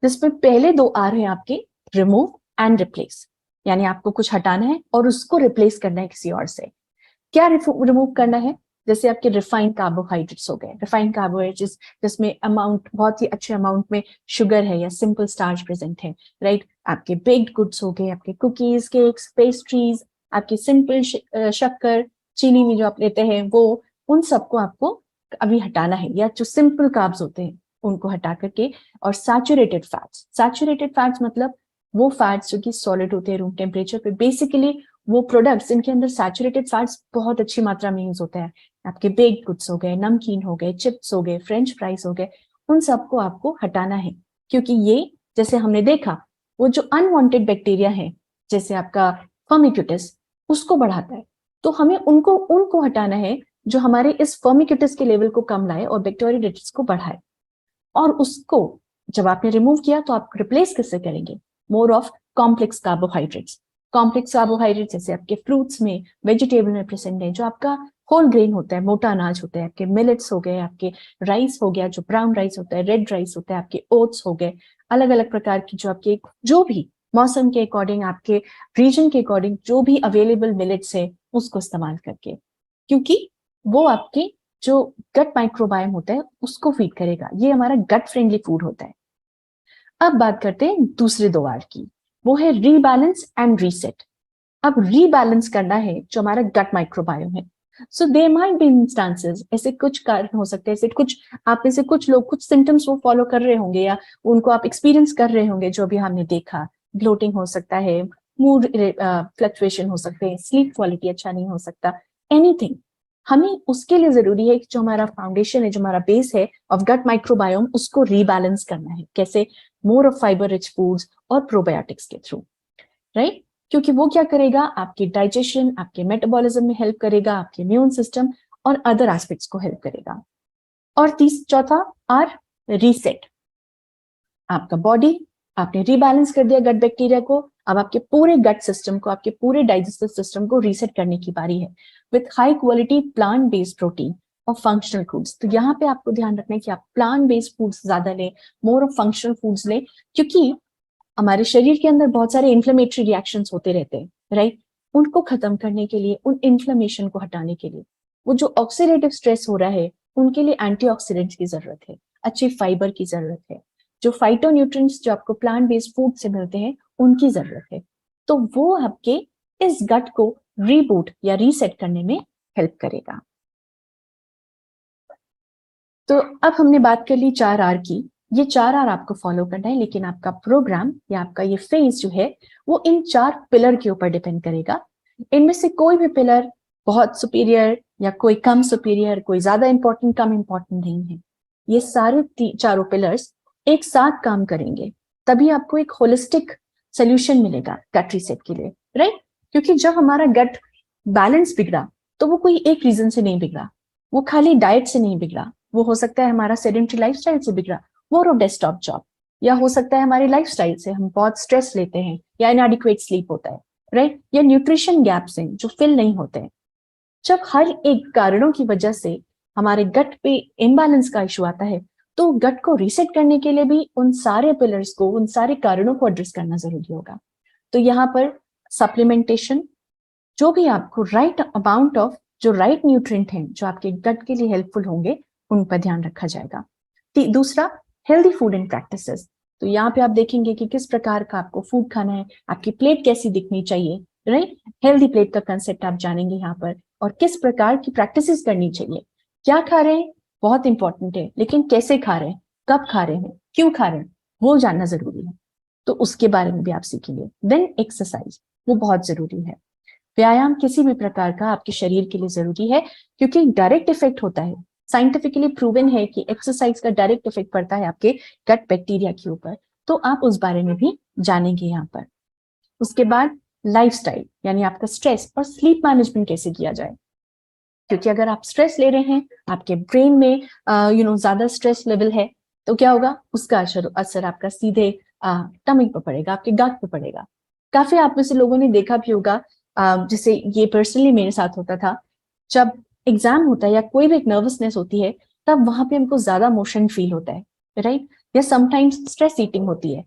जिसमें पहले 2 आवर है आपके रिमूव एंड रिप्लेस, यानी आपको कुछ हटाना है और उसको रिप्लेस करना है किसी और से। क्या रिमूव करना है? जैसे आपके रिफाइंड कार्बोहाइड्रेट्स हो गए, रिफाइंड कार्बोहाइड्रेट्स जिसमें अमाउंट बहुत ही अच्छे अमाउंट में शुगर है या सिंपल स्टार्च प्रेजेंट है, राइट? आपके बेक्ड गुड्स हो गए, आपके कुकीज, केक्स, पेस्ट्रीज, आपकी सिंपल शक्कर, चीनी में जो आप लेते हैं वो, उन सबको आपको अभी हटाना है, या जो सिंपल कार्ब्स होते हैं उनको हटा करके, और सैचुरेटेड फैट्स मतलब वो फैट्स जो कि सॉलिड होते हैं रूम टेम्परेचर पे, बेसिकली वो प्रोडक्ट्स इनके अंदर सैचुरेटेड फैट्स बहुत अच्छी मात्रा में यूज होते हैं। आपके बेक्ड गुड्स हो गए, नमकीन हो गए, चिप्स हो गए, फ्रेंच फ्राइज हो गए, उन सबको आपको हटाना है, क्योंकि ये, जैसे हमने देखा, वो जो अनवांटेड बैक्टीरिया है जैसे आपका फर्मिक्यूटिस, उसको बढ़ाता है। तो हमें उनको हटाना है जो हमारे इस फर्मिक्यूटिस के लेवल को कम लाए और बैक्टीरियोइडेट्स को बढ़ाए। और उसको जब आपने रिमूव किया तो आप रिप्लेस किससे करेंगे? More of complex carbohydrates. Complex carbohydrate जैसे आपके फ्रूट्स में, वेजिटेबल में प्रेजेंट है, जो आपका होल ग्रेन होता है, मोटा अनाज होता है, आपके मिलेट्स हो गए, आपके राइस हो गया जो ब्राउन राइस होता है, रेड राइस होता है, आपके ओट्स हो गए, अलग अलग प्रकार की जो आपके, जो भी मौसम के अकॉर्डिंग, आपके रीजन के अकॉर्डिंग जो भी अवेलेबल मिलेट्स है उसको इस्तेमाल करके, क्योंकि वो आपके जो गट माइक्रोबायोम होता है उसको फीड करेगा। ये हमारा गट फ्रेंडली फूड होता है। अब बात करते हैं दूसरे 2 आर की, वो है रीबैलेंस एंड रीसेट। अब रीबैलेंस करना है जो हमारा गट माइक्रोबायोम है। So there might be instances, ऐसे कुछ कारण हो सकते हैं, ऐसे कुछ आप में से कुछ लोग कुछ सिम्टम्स वो फॉलो कर रहे होंगे या उनको आप एक्सपीरियंस कर रहे होंगे, जो भी हमने देखा, ब्लोटिंग हो सकता है, मूड फ्लक्चुएशन हो सकते हैं, स्लीप क्वालिटी अच्छा नहीं हो सकता, एनीथिंग। हमें उसके लिए जरूरी है कि जो हमारा फाउंडेशन है, जो हमारा बेस है ऑफ गट माइक्रोबायोम, उसको रीबैलेंस करना है। कैसे? More of fibre rich foods और प्रोबायोटिक्स के थ्रू, राइट? क्योंकि वो क्या करेगा, आपकी डाइजेशन, आपके मेटाबॉलिज्म में हेल्प करेगा, आपके इम्यून सिस्टम और अदर एस्पेक्ट्स को हेल्प करेगा। और चौथा आर रीसेट। आपका बॉडी, आपने रीबैलेंस कर दिया गट बैक्टीरिया को, अब आपके पूरे गट सिस्टम को, आपके पूरे डाइजेस्टिव सिस्टम को रीसेट करने की बारी है with high quality plant based protein और फंक्शनल फूड्स। तो यहाँ पे आपको ध्यान रखना है कि आप प्लांट बेस्ड फूड्स ज्यादा लें, मोर ऑफ फंक्शनल फूड्स लें, क्योंकि हमारे शरीर के अंदर बहुत सारे इन्फ्लेमेटरी रिएक्शंस होते रहते हैं, राइट। उनको खत्म करने के लिए, उन इन्फ्लेमेशन को हटाने के लिए, वो जो ऑक्सीडेटिव स्ट्रेस हो रहा है, उनके लिए एंटीऑक्सीडेंट्स की जरूरत है, अच्छे फाइबर की जरूरत है, जो फाइटोन्यूट्रिएंट्स जो आपको प्लांट बेस्ड फूड से मिलते हैं उनकी जरूरत है। तो वो आपके इस गट को रीबूट या रीसेट करने में हेल्प करेगा। तो अब हमने बात कर ली 4R की। ये 4R आपको फॉलो करना है, लेकिन आपका प्रोग्राम या आपका ये फेज जो है वो इन 4 पिलर के ऊपर डिपेंड करेगा। इनमें से कोई भी पिलर बहुत सुपीरियर या कोई कम सुपीरियर, कोई ज्यादा इंपॉर्टेंट कम इंपॉर्टेंट नहीं है। ये सारे चारों पिलर्स एक साथ काम करेंगे, तभी आपको एक होलिस्टिक सोल्यूशन मिलेगा गट रीसेट के लिए, राइट। क्योंकि जब हमारा गट बैलेंस बिगड़ा तो वो कोई एक रीजन से नहीं बिगड़ा, वो खाली डाइट से नहीं बिगड़ा, वो हो सकता है हमारा सेडेंटरी लाइफस्टाइल से बिगड़ा, मोर ऑफ डेस्कटॉप जॉब, या हो सकता है हमारी लाइफस्टाइल से, हम बहुत स्ट्रेस लेते हैं या इनएडिक्वेट स्लीप होता है, राइट, या न्यूट्रिशन गैप्स हैं जो फिल नहीं होते हैं। जब हर एक कारणों की वजह से हमारे गट पे इम्बैलेंस का इशू आता है, तो गट को रीसेट करने के लिए भी उन सारे पिलर्स को, उन सारे कारणों को एड्रेस करना जरूरी होगा। तो यहाँ पर सप्लीमेंटेशन, जो भी आपको राइट अमाउंट ऑफ जो राइट न्यूट्रिएंट हैं जो आपके गट के लिए हेल्पफुल होंगे, उन पर ध्यान रखा जाएगा। दूसरा, हेल्दी फूड एंड प्रैक्टिसेस। तो यहाँ पे आप देखेंगे कि किस प्रकार का आपको फूड खाना है, आपकी प्लेट कैसी दिखनी चाहिए, राइट। हेल्दी प्लेट का कंसेप्ट आप जानेंगे यहाँ पर, और किस प्रकार की प्रैक्टिसेस करनी चाहिए। क्या खा रहे हैं बहुत इंपॉर्टेंट है, लेकिन कैसे खा रहे हैं, कब खा रहे हैं, क्यों खा रहे हैं, वो जानना जरूरी है। तो उसके बारे में भी आप सीखेंगे। देन एक्सरसाइज, वो बहुत जरूरी है। व्यायाम किसी भी प्रकार का आपके शरीर के लिए जरूरी है, क्योंकि डायरेक्ट इफेक्ट होता है। साइंटिफिकली प्रूवन है कि एक्सरसाइज का डायरेक्ट इफेक्ट पड़ता है आपके गट बैक्टीरिया के ऊपर। तो आप उस बारे में भी जानेंगे यहाँ पर। उसके बाद लाइफस्टाइल, यानी आपका स्ट्रेस और स्लीप मैनेजमेंट कैसे किया जाए, क्योंकि अगर आप स्ट्रेस ले रहे हैं, आपके ब्रेन में ज्यादा स्ट्रेस लेवल है, तो क्या होगा, उसका असर आपका सीधे टमिक पर पड़ेगा, आपके गट पर पड़ेगा। काफी आप में से लोगों ने देखा भी होगा, जैसे ये पर्सनली मेरे साथ होता था, जब एग्जाम होता है या कोई भी एक नर्वसनेस होती है, तब वहां पे हमको ज्यादा मोशन फील होता है, राइट। या समटाइम्स स्ट्रेस ईटिंग होती है,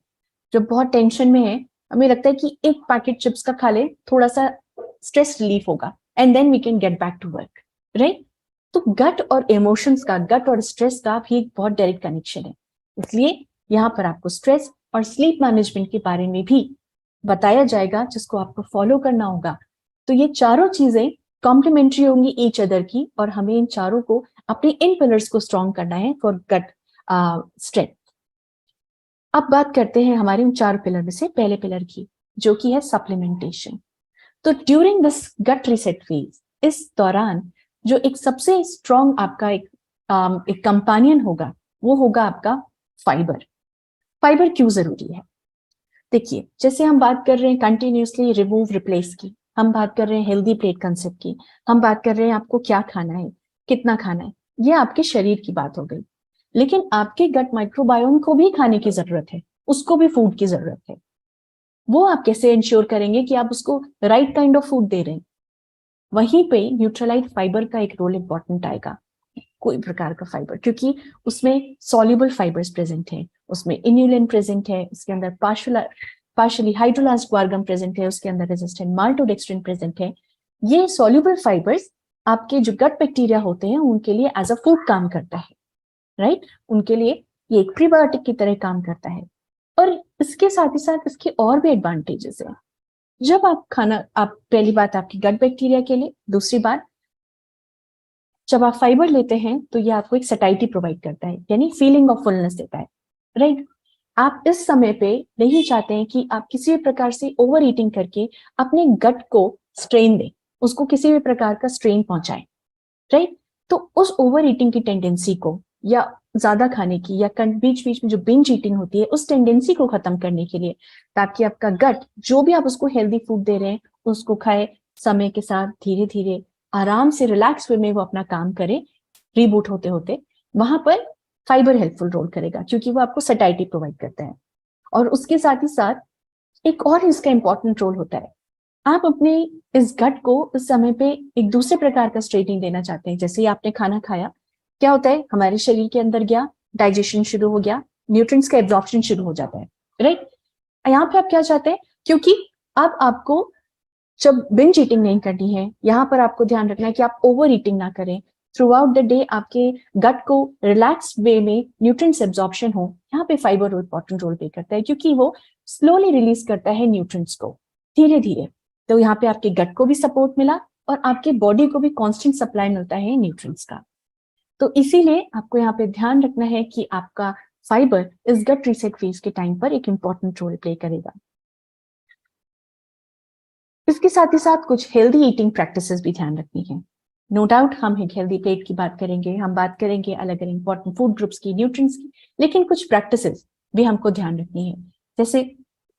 जब बहुत टेंशन में है, हमें लगता है कि एक पैकेट चिप्स का खा ले, थोड़ा सा स्ट्रेस रिलीफ होगा, and then we can get back to work, right. तो गट और इमोशंस का, गट और स्ट्रेस का भी एक बहुत डायरेक्ट कनेक्शन है। इसलिए यहाँ पर आपको स्ट्रेस और स्लीप मैनेजमेंट के बारे में भी बताया जाएगा, जिसको आपको फॉलो करना होगा। तो ये चारों चीजें कॉम्प्लीमेंट्री होंगी ईच अदर की, और हमें इन चारों को, अपने इन पिलर्स को स्ट्रॉन्ग करना है फॉर गट स्ट्रेंथ। अब बात करते हैं हमारे उन 4 पिलर में से पहले पिलर की, जो कि है सप्लीमेंटेशन। तो during this gut reset phase, इस दौरान जो एक सबसे स्ट्रॉन्ग आपका एक कंपेनियन होगा, वो होगा आपका फाइबर। फाइबर क्यों जरूरी है? देखिए, जैसे हम बात कर रहे हैं कंटिन्यूसली रिमूव रिप्लेस की, हम बात कर रहे हैं हेल्दी प्लेट कंसेप्ट की, हम बात कर रहे हैं आपको क्या खाना है, कितना खाना है, ये आपके शरीर की बात हो गई। लेकिन आपके गट माइक्रोबायोम को भी खाने की जरूरत है, उसको भी फूड की जरूरत है। वो आप कैसे इंश्योर करेंगे कि आप उसको राइट काइंड ऑफ फूड दे रहे हैं? वहीं पे न्यूट्रलाइट फाइबर का एक रोल इंपॉर्टेंट आएगा, कोई प्रकार का फाइबर, क्योंकि उसमें सॉल्युबल फाइबर्स प्रेजेंट हैं, उसमें इन्यूलिन प्रेजेंट है, उसके अंदर पार्शियली हाइड्रोलाज्ड ग्वारगम प्रेजेंट है, उसके अंदर रेजिस्टेंट माल्टोडेक्स्ट्रिन प्रेजेंट है। ये सॉल्युबल फाइबर्स आपके जो गट बैक्टीरिया होते हैं उनके लिए एज अ फूड काम करता है, राइट। उनके लिए ये एक प्रीबायोटिक की तरह काम करता है। और इसके साथ ही साथ इसके और भी एडवांटेजेस है। जब आप खाना, आप पहली बात आपकी गट बैक्टीरिया के लिए, दूसरी बात जब आप फाइबर लेते हैं तो ये आपको एक सटाइटी प्रोवाइड करता है, यानी फीलिंग ऑफ फुलनेस देता है, राइट। आप इस समय पे नहीं चाहते हैं कि आप किसी भी प्रकार से ओवर ईटिंग करके अपने गट को स्ट्रेन दें, उसको किसी भी प्रकार का स्ट्रेन पहुंचाएं, राइट। तो उस ओवर ईटिंग की टेंडेंसी को, या ज्यादा खाने की, या बीच बीच में जो बिंज ईटिंग होती है, उस टेंडेंसी को खत्म करने के लिए, ताकि आपका गट जो भी आप उसको हेल्दी फूड दे रहे हैं उसको खाए, समय के साथ धीरे धीरे आराम से रिलैक्स वे में वो अपना काम करे, रीबूट होते होते, वहां पर फाइबर हेल्पफुल रोल करेगा, क्योंकि वो आपको सटाइटी प्रोवाइड करता है। और उसके साथ ही साथ एक और इसका इंपॉर्टेंट रोल होता है, आप अपने इस गट को उस समय पे एक दूसरे प्रकार का स्ट्रेटिंग देना चाहते हैं। जैसे ही आपने खाना खाया, क्या होता है, हमारे शरीर के अंदर गया, डाइजेशन शुरू हो गया, न्यूट्रिएंट्स का एब्जॉर्प्शन शुरू हो जाता है, राइट। यहाँ पे आप क्या चाहते हैं, क्योंकि अब आपको जब बिंज ईटिंग नहीं करनी है, यहाँ पर आपको ध्यान रखना है कि आप ओवर ईटिंग ना करें। थ्रू आउट द डे आपके गट को रिलैक्स वे में न्यूट्रिएंट्स एब्जॉर्प्शन हो। यहाँ पे फाइबर इंपॉर्टेंट रोल प्ले करता है, क्योंकि वो स्लोली रिलीज करता है न्यूट्रिएंट्स को, धीरे धीरे। तो यहाँ पे आपके गट को भी सपोर्ट मिला और आपके बॉडी को भी कांस्टेंट सप्लाई मिलता है न्यूट्रिएंट्स का। तो इसीलिए आपको यहाँ पे ध्यान रखना है कि आपका फाइबर इस गट रीसेट फेज के टाइम पर एक इंपॉर्टेंट रोल प्ले करेगा। इसके साथ ही साथ कुछ हेल्दी ईटिंग प्रैक्टिसेस भी ध्यान रखनी है। नो डाउट हम एक हेल्दी प्लेट की बात करेंगे, हम बात करेंगे अलग अलग इंपॉर्टेंट फूड ग्रुप्स की, न्यूट्रिएंट्स की, लेकिन कुछ प्रैक्टिसेस भी हमको ध्यान रखनी है। जैसे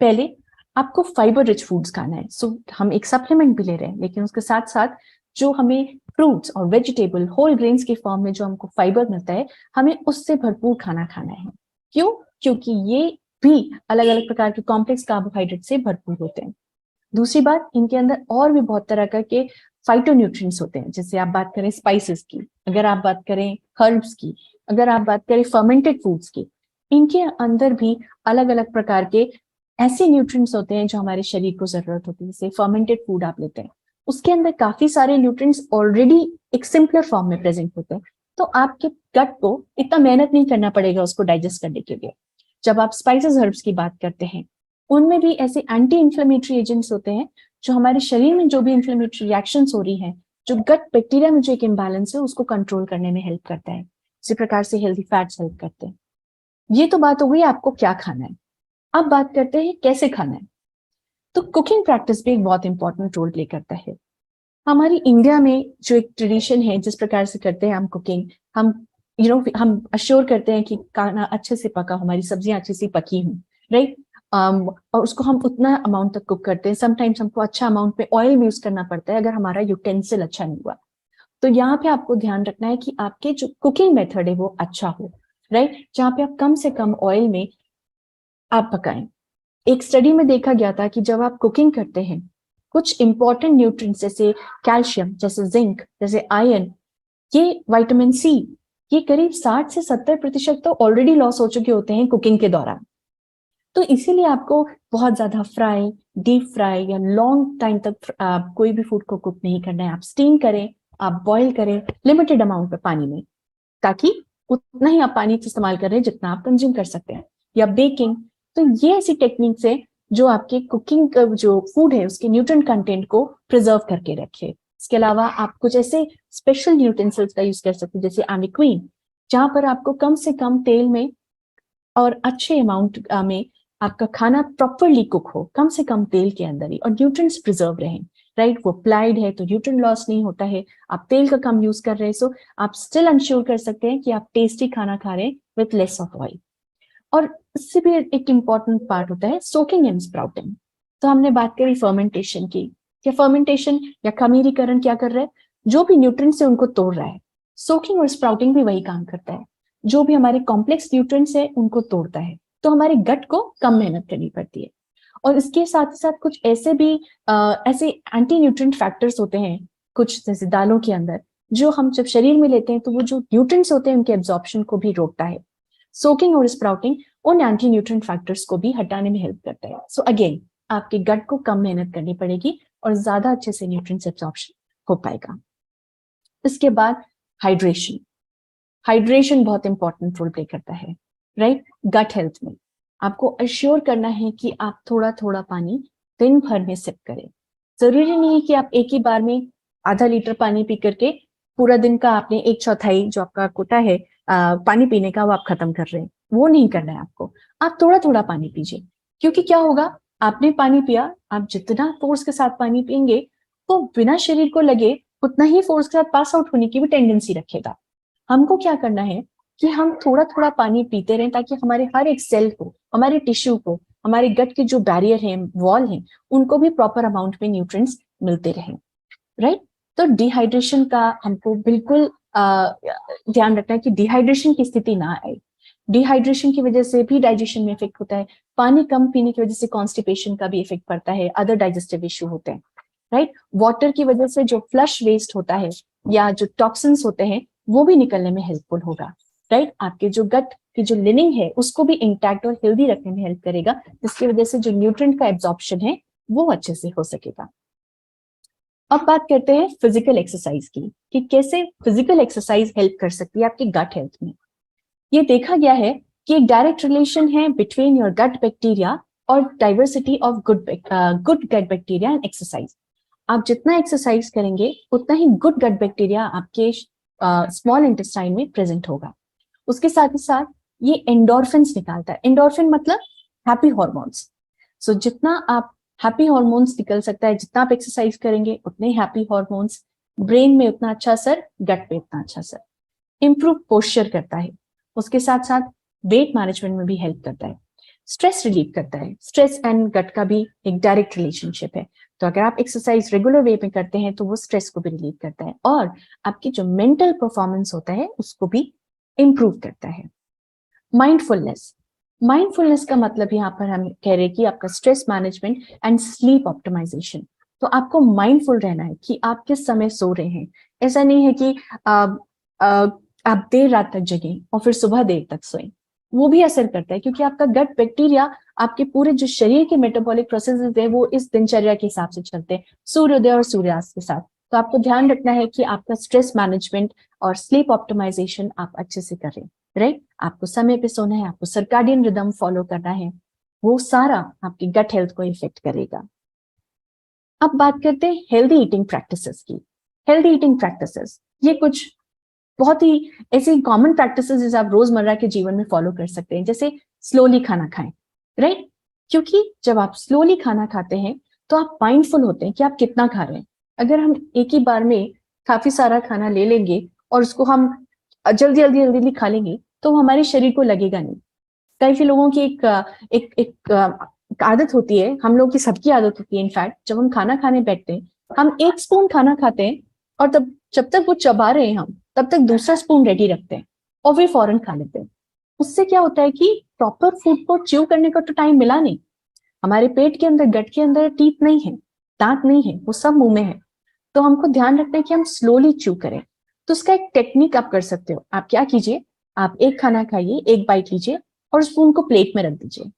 पहले आपको फाइबर रिच फूड्स खाना है, सो हम एक सप्लीमेंट भी ले रहे हैं, लेकिन उसके साथ साथ जो हमें फ्रूट्स और वेजिटेबल होल ग्रेन्स के फॉर्म में जो हमको फाइबर मिलता है, हमें उससे भरपूर खाना खाना है। क्यों? क्योंकि ये भी अलग अलग प्रकार के कॉम्प्लेक्स कार्बोहाइड्रेट से भरपूर होते हैं। दूसरी बात, इनके अंदर और भी बहुत तरह का के फाइटोन्यूट्रिएंट्स होते हैं। जैसे आप बात करें स्पाइसेस की, अगर आप बात करें हर्ब्स की, अगर आप बात करें फर्मेंटेड फूड्स की, इनके अंदर भी अलग अलग प्रकार के ऐसे न्यूट्रिएंट्स होते हैं जो हमारे शरीर को जरूरत होती है। जैसे फर्मेंटेड फूड आप लेते हैं, उसके अंदर काफी सारे न्यूट्रिएंट्स ऑलरेडी एक सिंपलर फॉर्म में प्रेजेंट होते हैं, तो आपके गट को इतना मेहनत नहीं करना पड़ेगा उसको डाइजेस्ट करने के लिए। जब आप स्पाइसेस हर्ब्स की बात करते हैं, उनमें भी ऐसे एंटी इंफ्लेमेटरी एजेंट्स होते हैं जो हमारे शरीर में जो भी इंफ्लेमेटरी रिएक्शंस हो रही हैं, जो गट बैक्टीरिया में जो एक इम्बैलेंस है, उसको कंट्रोल करने में हेल्प करता है। इसी प्रकार से हेल्दी फैट्स हेल्प करते हैं। ये तो बात हो गई आपको क्या खाना है। अब बात करते हैं कैसे खाना है। तो कुकिंग प्रैक्टिस भी एक बहुत इंपॉर्टेंट रोल प्ले करता है। हमारी इंडिया में जो एक ट्रेडिशन है, जिस प्रकार से करते हैं हम कुकिंग, हम हम अश्योर करते हैं कि खाना अच्छे से पका, हमारी सब्जियां अच्छे से पकी हों, राइट। और उसको हम उतना अमाउंट तक कुक करते हैं। समटाइम्स हमको अच्छा अमाउंट में ऑयल भी यूज करना पड़ता है अगर हमारा यूटेंसिल अच्छा नहीं हुआ। तो यहाँ पे आपको ध्यान रखना है कि आपके जो कुकिंग मेथड है वो अच्छा हो, राइट, जहाँ पे आप कम से कम ऑयल में आप पकाएं। एक स्टडी में देखा गया था कि जब आप कुकिंग करते हैं, कुछ इंपॉर्टेंट न्यूट्रिएंट्स जैसे कैल्शियम, जैसे जिंक, जैसे आयरन, ये विटामिन सी, ये करीब 60 से 70% तो ऑलरेडी लॉस हो चुके होते हैं कुकिंग के दौरान। तो इसीलिए आपको बहुत ज्यादा फ्राई, डीप फ्राई या लॉन्ग टाइम तक कोई भी फूड को कुक नहीं करना है। आप स्टीम करें, आप बॉईल करें लिमिटेड अमाउंट में पानी में, ताकि उतना ही आप पानी इस्तेमाल कर रहे हैं जितना आप कंज्यूम कर सकते हैं। या बेकिंग, तो ये ऐसी टेक्निक्स है जो आपके कुकिंग का जो फूड है उसके न्यूट्रिएंट कंटेंट को प्रिजर्व करके रखे। इसके अलावा आप कुछ ऐसे स्पेशल यूटेंसिल्स का यूज कर सकते हैं, जैसे एमिक्वीन, जहां पर आपको कम से कम तेल में और अच्छे अमाउंट में आपका खाना प्रॉपरली कुक हो, कम से कम तेल के अंदर ही, और न्यूट्रिएंट्स प्रिजर्व रहें, राइट। वो प्लाइड है तो न्यूट्रिएंट लॉस नहीं होता है, आप तेल का कम यूज कर रहे हैं, सो आप स्टिल इंश्योर कर सकते हैं कि आप टेस्टी खाना खा रहे हैं विथ लेस ऑफ ऑयल। और इससे भी एक इंपॉर्टेंट पार्ट होता है सोकिंग एंड स्प्राउटिंग। तो हमने बात करी फर्मेंटेशन की, क्या फर्मेंटेशन या खमीरीकरण क्या कर रहा है, जो भी न्यूट्रिएंट्स है उनको तोड़ रहा है। सोकिंग और स्प्राउटिंग भी वही काम करता है, जो भी हमारे कॉम्प्लेक्स न्यूट्रिएंट्स है उनको तोड़ता है, तो हमारे गट को कम मेहनत करनी पड़ती है। और इसके साथ ही साथ कुछ ऐसे भी ऐसे एंटी न्यूट्रिएंट फैक्टर्स होते हैं कुछ, जैसे दालों के अंदर, जो हम जब शरीर में लेते हैं तो वो जो न्यूट्रिएंट्स होते हैं उनके एब्जॉर्प्शन को भी रोकता है। सोकिंग और स्प्राउटिंग उन एंटी न्यूट्रिएंट फैक्टर्स को भी हटाने में हेल्प करता है। सो अगेन, आपके गट को कम मेहनत करनी पड़ेगी और ज्यादा अच्छे से न्यूट्रिएंट्स एब्जॉर्प्शन हो पाएगा। इसके बाद हाइड्रेशन। हाइड्रेशन बहुत इंपॉर्टेंट रोल प्ले करता है, राइट, गट हेल्थ में। आपको अश्योर करना है कि आप थोड़ा थोड़ा पानी दिन भर में सिप करें। जरूरी नहीं है कि आप एक ही बार में आधा लीटर पानी पी करके पूरा दिन का आपने 1/4 जो आपका कोटा है पानी पीने का वो आप खत्म कर रहे हैं, वो नहीं करना है आपको। आप थोड़ा थोड़ा पानी पीजिए, क्योंकि क्या होगा, आपने पानी पिया, आप जितना फोर्स के साथ पानी पियेंगे तो बिना शरीर को लगे उतना ही फोर्स के साथ पास आउट होने की भी टेंडेंसी रखेगा। हमको क्या करना है कि हम थोड़ा थोड़ा पानी पीते रहें, ताकि हमारे हर एक सेल को, हमारे टिश्यू को, हमारे गट के जो बैरियर हैं, वॉल हैं, उनको भी प्रॉपर अमाउंट में न्यूट्रिएंट्स मिलते रहें, राइट। तो डिहाइड्रेशन का हमको बिल्कुल ध्यान रखना है कि डिहाइड्रेशन की स्थिति ना आए। डिहाइड्रेशन की वजह से भी डाइजेशन में इफेक्ट होता है, पानी कम पीने की वजह से कॉन्स्टिपेशन का भी इफेक्ट पड़ता है, अदर डाइजेस्टिव इश्यू होते हैं, राइट। वाटर की वजह से जो फ्लश वेस्ट होता है या जो टॉक्सिन्स होते हैं वो भी निकलने में हेल्पफुल होगा, राइट। आपके जो गट की जो लिनिंग है उसको भी इंटैक्ट और हेल्दी रखने में हेल्प करेगा, जिसकी वजह से जो न्यूट्रिएंट का एब्जॉर्प्शन है वो अच्छे से हो सकेगा। अब बात करते हैं फिजिकल एक्सरसाइज की, कि कैसे फिजिकल एक्सरसाइज हेल्प कर सकती है आपकी गट हेल्थ में। ये देखा गया है कि एक डायरेक्ट रिलेशन है बिटवीन योर गट बैक्टीरिया और diversity of good gut bacteria and exercise. आप जितना एक्सरसाइज करेंगे उतना ही गुड गट बैक्टीरिया आपके स्मॉल इंटेस्टाइन में प्रेजेंट होगा। उसके साथ ही साथ ये एंडोर्फिन्स निकालता है। एंडोर्फिन मतलब हैप्पी हॉर्मोन्स। सो जितना आप हैप्पी हॉर्मोन्स निकल सकता है, जितना आप एक्सरसाइज करेंगे उतने हैप्पी हॉर्मोन्स, ब्रेन में उतना अच्छा असर, गट पे उतना अच्छा असर। इंप्रूव पोस्चर करता है, उसके साथ साथ वेट मैनेजमेंट में भी हेल्प करता है, स्ट्रेस रिलीव करता है। स्ट्रेस एंड गट का भी एक डायरेक्ट रिलेशनशिप है। तो अगर आप एक्सरसाइज रेगुलर वे में करते हैं तो वो स्ट्रेस को भी रिलीव करता है और आपकी जो मेंटल परफॉर्मेंस होता है उसको भी इंप्रूव करता है। माइंडफुलनेस, माइंडफुलनेस का मतलब यहाँ पर हम कह रहे हैं कि आपका stress management and sleep optimisation. तो आपको माइंडफुल रहना है कि आप किस समय सो रहे हैं। ऐसा नहीं है कि आप देर रात तक जगें और फिर सुबह देर तक सोएं, वो भी असर करता है, क्योंकि आपका गट बैक्टीरिया आपके पूरे जो शरीर के मेटाबॉलिक प्रोसेसेस है वो इस दिनचर्या के हिसाब से चलते हैं, सूर्योदय और सूर्यास्त के साथ। तो आपको ध्यान रखना है कि आपका स्ट्रेस मैनेजमेंट और स्लीप ऑप्टिमाइजेशन आप अच्छे से करें, राइट। आपको समय पे सोना है, आपको सर्काडियन रिदम फॉलो करना है, वो सारा आपकी गट हेल्थ को इफेक्ट करेगा। अब बात करते हैं हेल्दी ईटिंग प्रैक्टिसेस की। हेल्दी ईटिंग प्रैक्टिसेस ये कुछ बहुत ही ऐसी कॉमन प्रैक्टिसेस जिसे आप रोजमर्रा के जीवन में फॉलो कर सकते हैं, जैसे स्लोली खाना खाएं, राइट। क्योंकि जब आप स्लोली खाना खाते हैं तो आप माइंडफुल होते हैं कि आप कितना खा रहे हैं। अगर हम एक ही बार में काफी सारा खाना ले लेंगे और उसको हम जल्दी जल्दी जल्दी खा लेंगे तो हमारे शरीर को लगेगा नहीं। कई लोगों की एक आदत होती है, हम लोग की सबकी आदत होती है इनफैक्ट, जब हम खाना खाने बैठते हैं हम एक स्पून खाना खाते हैं और तब जब तक वो चबा रहे हैं हम तब तक दूसरा स्पून रेडी रखते हैं और फिर फौरन खा लेते हैं। उससे क्या होता है कि प्रॉपर फूड को च्यू करने का तो टाइम मिला नहीं। हमारे पेट के अंदर, गट के अंदर टीथ नहीं है, दांत नहीं है, वो सब मुंह में है। तो हमको ध्यान रखना है कि हम स्लोली च्यू करें। तो उसका एक टेक्निक आप कर सकते हो। आप क्या कीजिए, आप एक खाना खाइए, एक बाइट लीजिए और स्पून को प्लेट में रख दीजिए।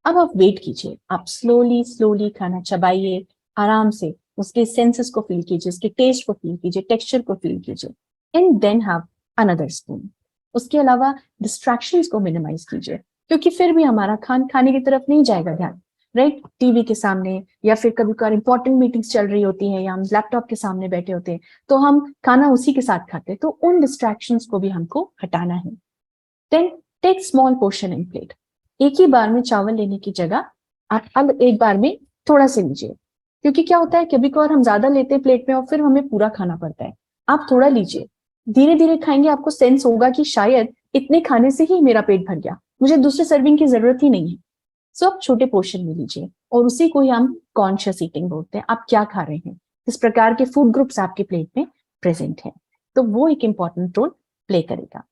अब आप वेट कीजिए, आप स्लोली स्लोली खाना चबाइए, आराम से उसके सेंसेस को फील कीजिए, उसके टेस्ट को फील कीजिए, टेक्सचर को फील कीजिए and then have another spoon. उसके अलावा डिस्ट्रैक्शंस को मिनिमाइज कीजिए, क्योंकि फिर भी हमारा खाने की तरफ नहीं जाएगा ध्यान, राइट। टीवी के सामने या फिर कभी कभार इंपॉर्टेंट मीटिंग्स चल रही होती हैं या हम लैपटॉप के सामने बैठे होते हैं तो हम खाना उसी के साथ खाते हैं। तो उन डिस्ट्रैक्शंस को भी हमको हटाना है। Then take small portion in plate. एक ही बार में चावल लेने की जगह आप अब एक बार में थोड़ा से लीजिए, क्योंकि क्या होता है कभी कभार हम ज्यादा लेते हैं प्लेट में और फिर हमें पूरा खाना पड़ता है। आप थोड़ा लीजिए, धीरे धीरे खाएंगे, आपको सेंस होगा कि शायद इतने खाने से ही मेरा पेट भर गया, मुझे दूसरे सर्विंग की जरूरत ही नहीं है। सो आप छोटे पोर्शन में लीजिए और उसी को ही हम कॉन्शियस ईटिंग बोलते हैं। आप क्या खा रहे हैं, किस प्रकार के फूड ग्रुप्स आपके प्लेट में प्रेजेंट हैं, तो वो एक इंपॉर्टेंट रोल प्ले करेगा।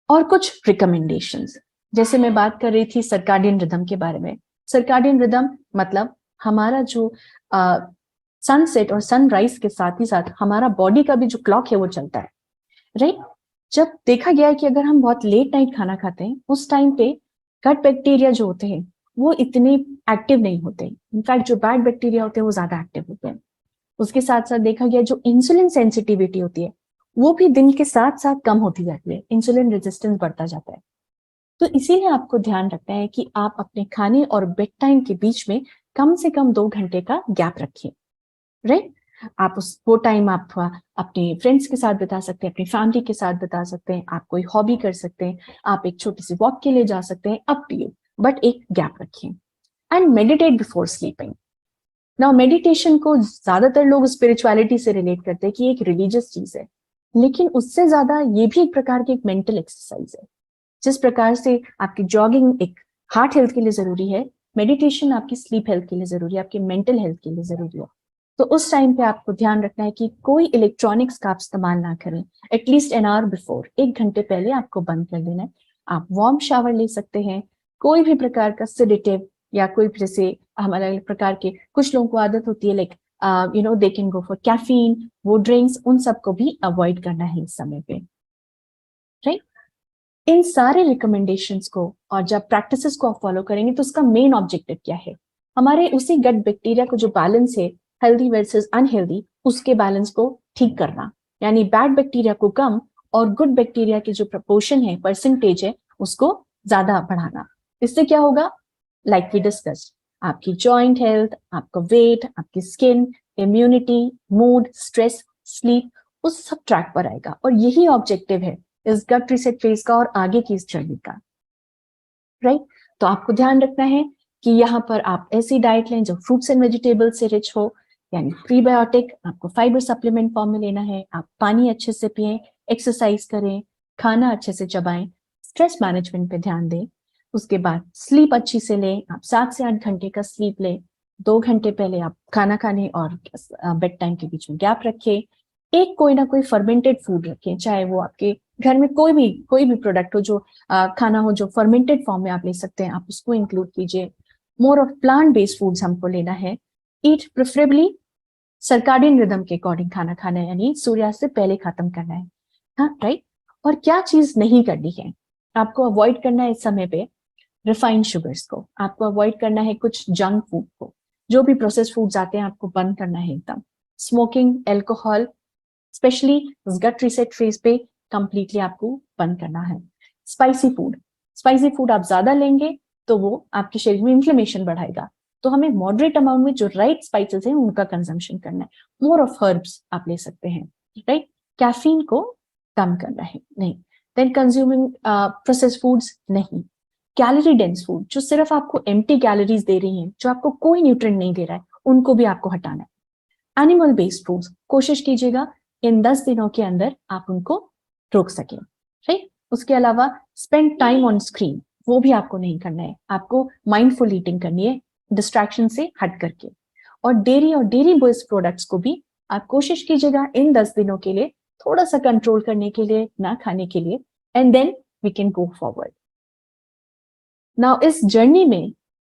और कुछ रिकमेंडेशंस, जैसे मैं बात कर रही थी सर्काडियन रिदम के बारे में। सर्काडियन रिदम मतलब हमारा जो सनसेट और सनराइज के साथ ही साथ हमारा बॉडी का भी जो क्लॉक है वो चलता है, राइट। जब देखा गया है कि अगर हम बहुत लेट नाइट खाना खाते हैं उस टाइम पे गट बैक्टीरिया जो होते हैं वो इतने एक्टिव नहीं होते, इनफैक्ट जो बैड बैक्टीरिया होते हैं वो ज्यादा एक्टिव होते हैं। उसके साथ साथ देखा गया जो इंसुलिन सेंसिटिविटी होती है वो भी दिन के साथ साथ कम होती जाती है, इंसुलिन रेजिस्टेंस बढ़ता जाता है। तो इसीलिए आपको ध्यान रखना है कि आप अपने खाने और बेड टाइम के बीच में कम से कम 2 घंटे का गैप रखिए, राइट। आप वो टाइम आप अपने फ्रेंड्स के साथ बिता सकते हैं, अपनी फैमिली के साथ बिता सकते हैं, आप कोई हॉबी कर सकते हैं, आप एक छोटी सी वॉक के लिए जा सकते हैं, अप टू यू, बट एक गैप रखिए। And meditate before sleeping. Now meditation को ज्यादातर लोग स्पिरिचुअलिटी से रिलेट करते हैं कि एक रिलीजियस चीज है, लेकिन उससे ज्यादा ये भी एक प्रकार की एक मेंटल एक्सरसाइज है। जिस प्रकार से आपकी जॉगिंग एक हार्ट हेल्थ के लिए जरूरी है, मेडिटेशन आपकी स्लीप हेल्थ के लिए जरूरी है, आपकी मेंटल हेल्थ के लिए जरूरी है। तो उस टाइम पे आपको ध्यान रखना है कि कोई इलेक्ट्रॉनिक्स का आप इस्तेमाल ना करें। एटलीस्ट एन आवर बिफोर, 1 घंटे पहले आपको बंद कर देना है। आप वार्म शावर ले सकते हैं, कोई भी प्रकार का सेडेटिव या कोई जैसे हमारे अलग प्रकार के, कुछ लोगों को आदत होती है like they can go for caffeine, वो ड्रिंक्स, उन सबको भी अवॉइड करना है इस समय पे, राइट। इन सारे रिकमेंडेशंस को और जब प्रैक्टिसेस को आप फॉलो करेंगे तो उसका मेन ऑब्जेक्टिव क्या है, हमारे उसी गट बैक्टीरिया को जो बैलेंस है हेल्दी वर्सेस अनहेल्दी, उसके बैलेंस को ठीक करना, यानी बैड बैक्टीरिया को कम और गुड बैक्टीरिया की जो प्रपोर्शन है, परसेंटेज है, उसको ज्यादा बढ़ाना। इससे क्या होगा, लाइक वी डिस्कस्ड, आपकी जॉइंट हेल्थ, आपका वेट, आपकी skin, immunity, mood, stress, sleep, उस सब ट्रैक पर आएगा। और यही ऑब्जेक्टिव है इस गट रीसेट फेज का और आगे की इस जर्नी का, राइट। तो आपको ध्यान रखना है कि यहाँ पर आप ऐसी डाइट लें जो फ्रूट्स एंड वेजिटेबल्स से रिच हो, यानी प्रीबायोटिक, आपको फाइबर सप्लीमेंट फॉर्म में लेना है, आप पानी अच्छे से पिएं, एक्सरसाइज करें, खाना अच्छे से चबाएं, स्ट्रेस मैनेजमेंट पे ध्यान दें। उसके बाद स्लीप अच्छी से लें, आप 7 से 8 घंटे का स्लीप लें, 2 घंटे पहले आप खाना खाने और बेड टाइम के बीच में गैप रखें। एक कोई ना कोई फर्मेंटेड फूड रखें, चाहे वो आपके घर में कोई भी प्रोडक्ट हो जो खाना हो जो फर्मेंटेड फॉर्म में आप ले सकते हैं, आप उसको इंक्लूड कीजिए। More of plant based foods हमको लेना है। ईट प्रेफरेबली सर्काडियन रिदम के अकॉर्डिंग खाना खाना है, यानी सूर्यास्त से पहले खत्म करना है, हाँ राइट। और क्या चीज नहीं करनी है, आपको अवॉइड करना है इस समय पे रिफाइंड शुगर्स को, आपको अवॉइड करना है कुछ जंक फूड को, जो भी प्रोसेस फूड्स आते हैं आपको बंद करना है एकदम। स्मोकिंग, एल्कोहल, स्पेशली गट रीसेट फेज पे कंप्लीटली आपको बंद करना है। स्पाइसी फूड आप ज्यादा लेंगे तो वो आपके शरीर में इन्फ्लेमेशन बढ़ाएगा, तो हमें मॉडरेट अमाउंट में जो राइट स्पाइसेस हैं उनका कंजम्पशन करना है। मोर ऑफ हर्ब्स आप ले सकते हैं, राइट। कैफीन को कम करना है, नहीं। देन कंज्यूमिंग प्रोसेस फूड्स नहीं। कैलोरी डेंस फूड जो सिर्फ आपको एम्प्टी कैलोरीज दे रही हैं, जो आपको कोई न्यूट्रिएंट नहीं दे रहा है, उनको भी आपको हटाना है। एनिमल बेस्ड फूड्स कोशिश कीजिएगा इन 10 दिनों के अंदर आप उनको रोक सकें, राइट। उसके अलावा स्पेंड टाइम ऑन स्क्रीन, वो भी आपको नहीं करना है, आपको माइंडफुल ईटिंग करनी है, डिस्ट्रैक्शन से हट करके। और डेरी बेस्ड प्रोडक्ट्स को भी आप कोशिश कीजिएगा इन 10 दिनों के लिए थोड़ा सा कंट्रोल करने के लिए, ना खाने के लिए, and then we can go forward. Now इस जर्नी में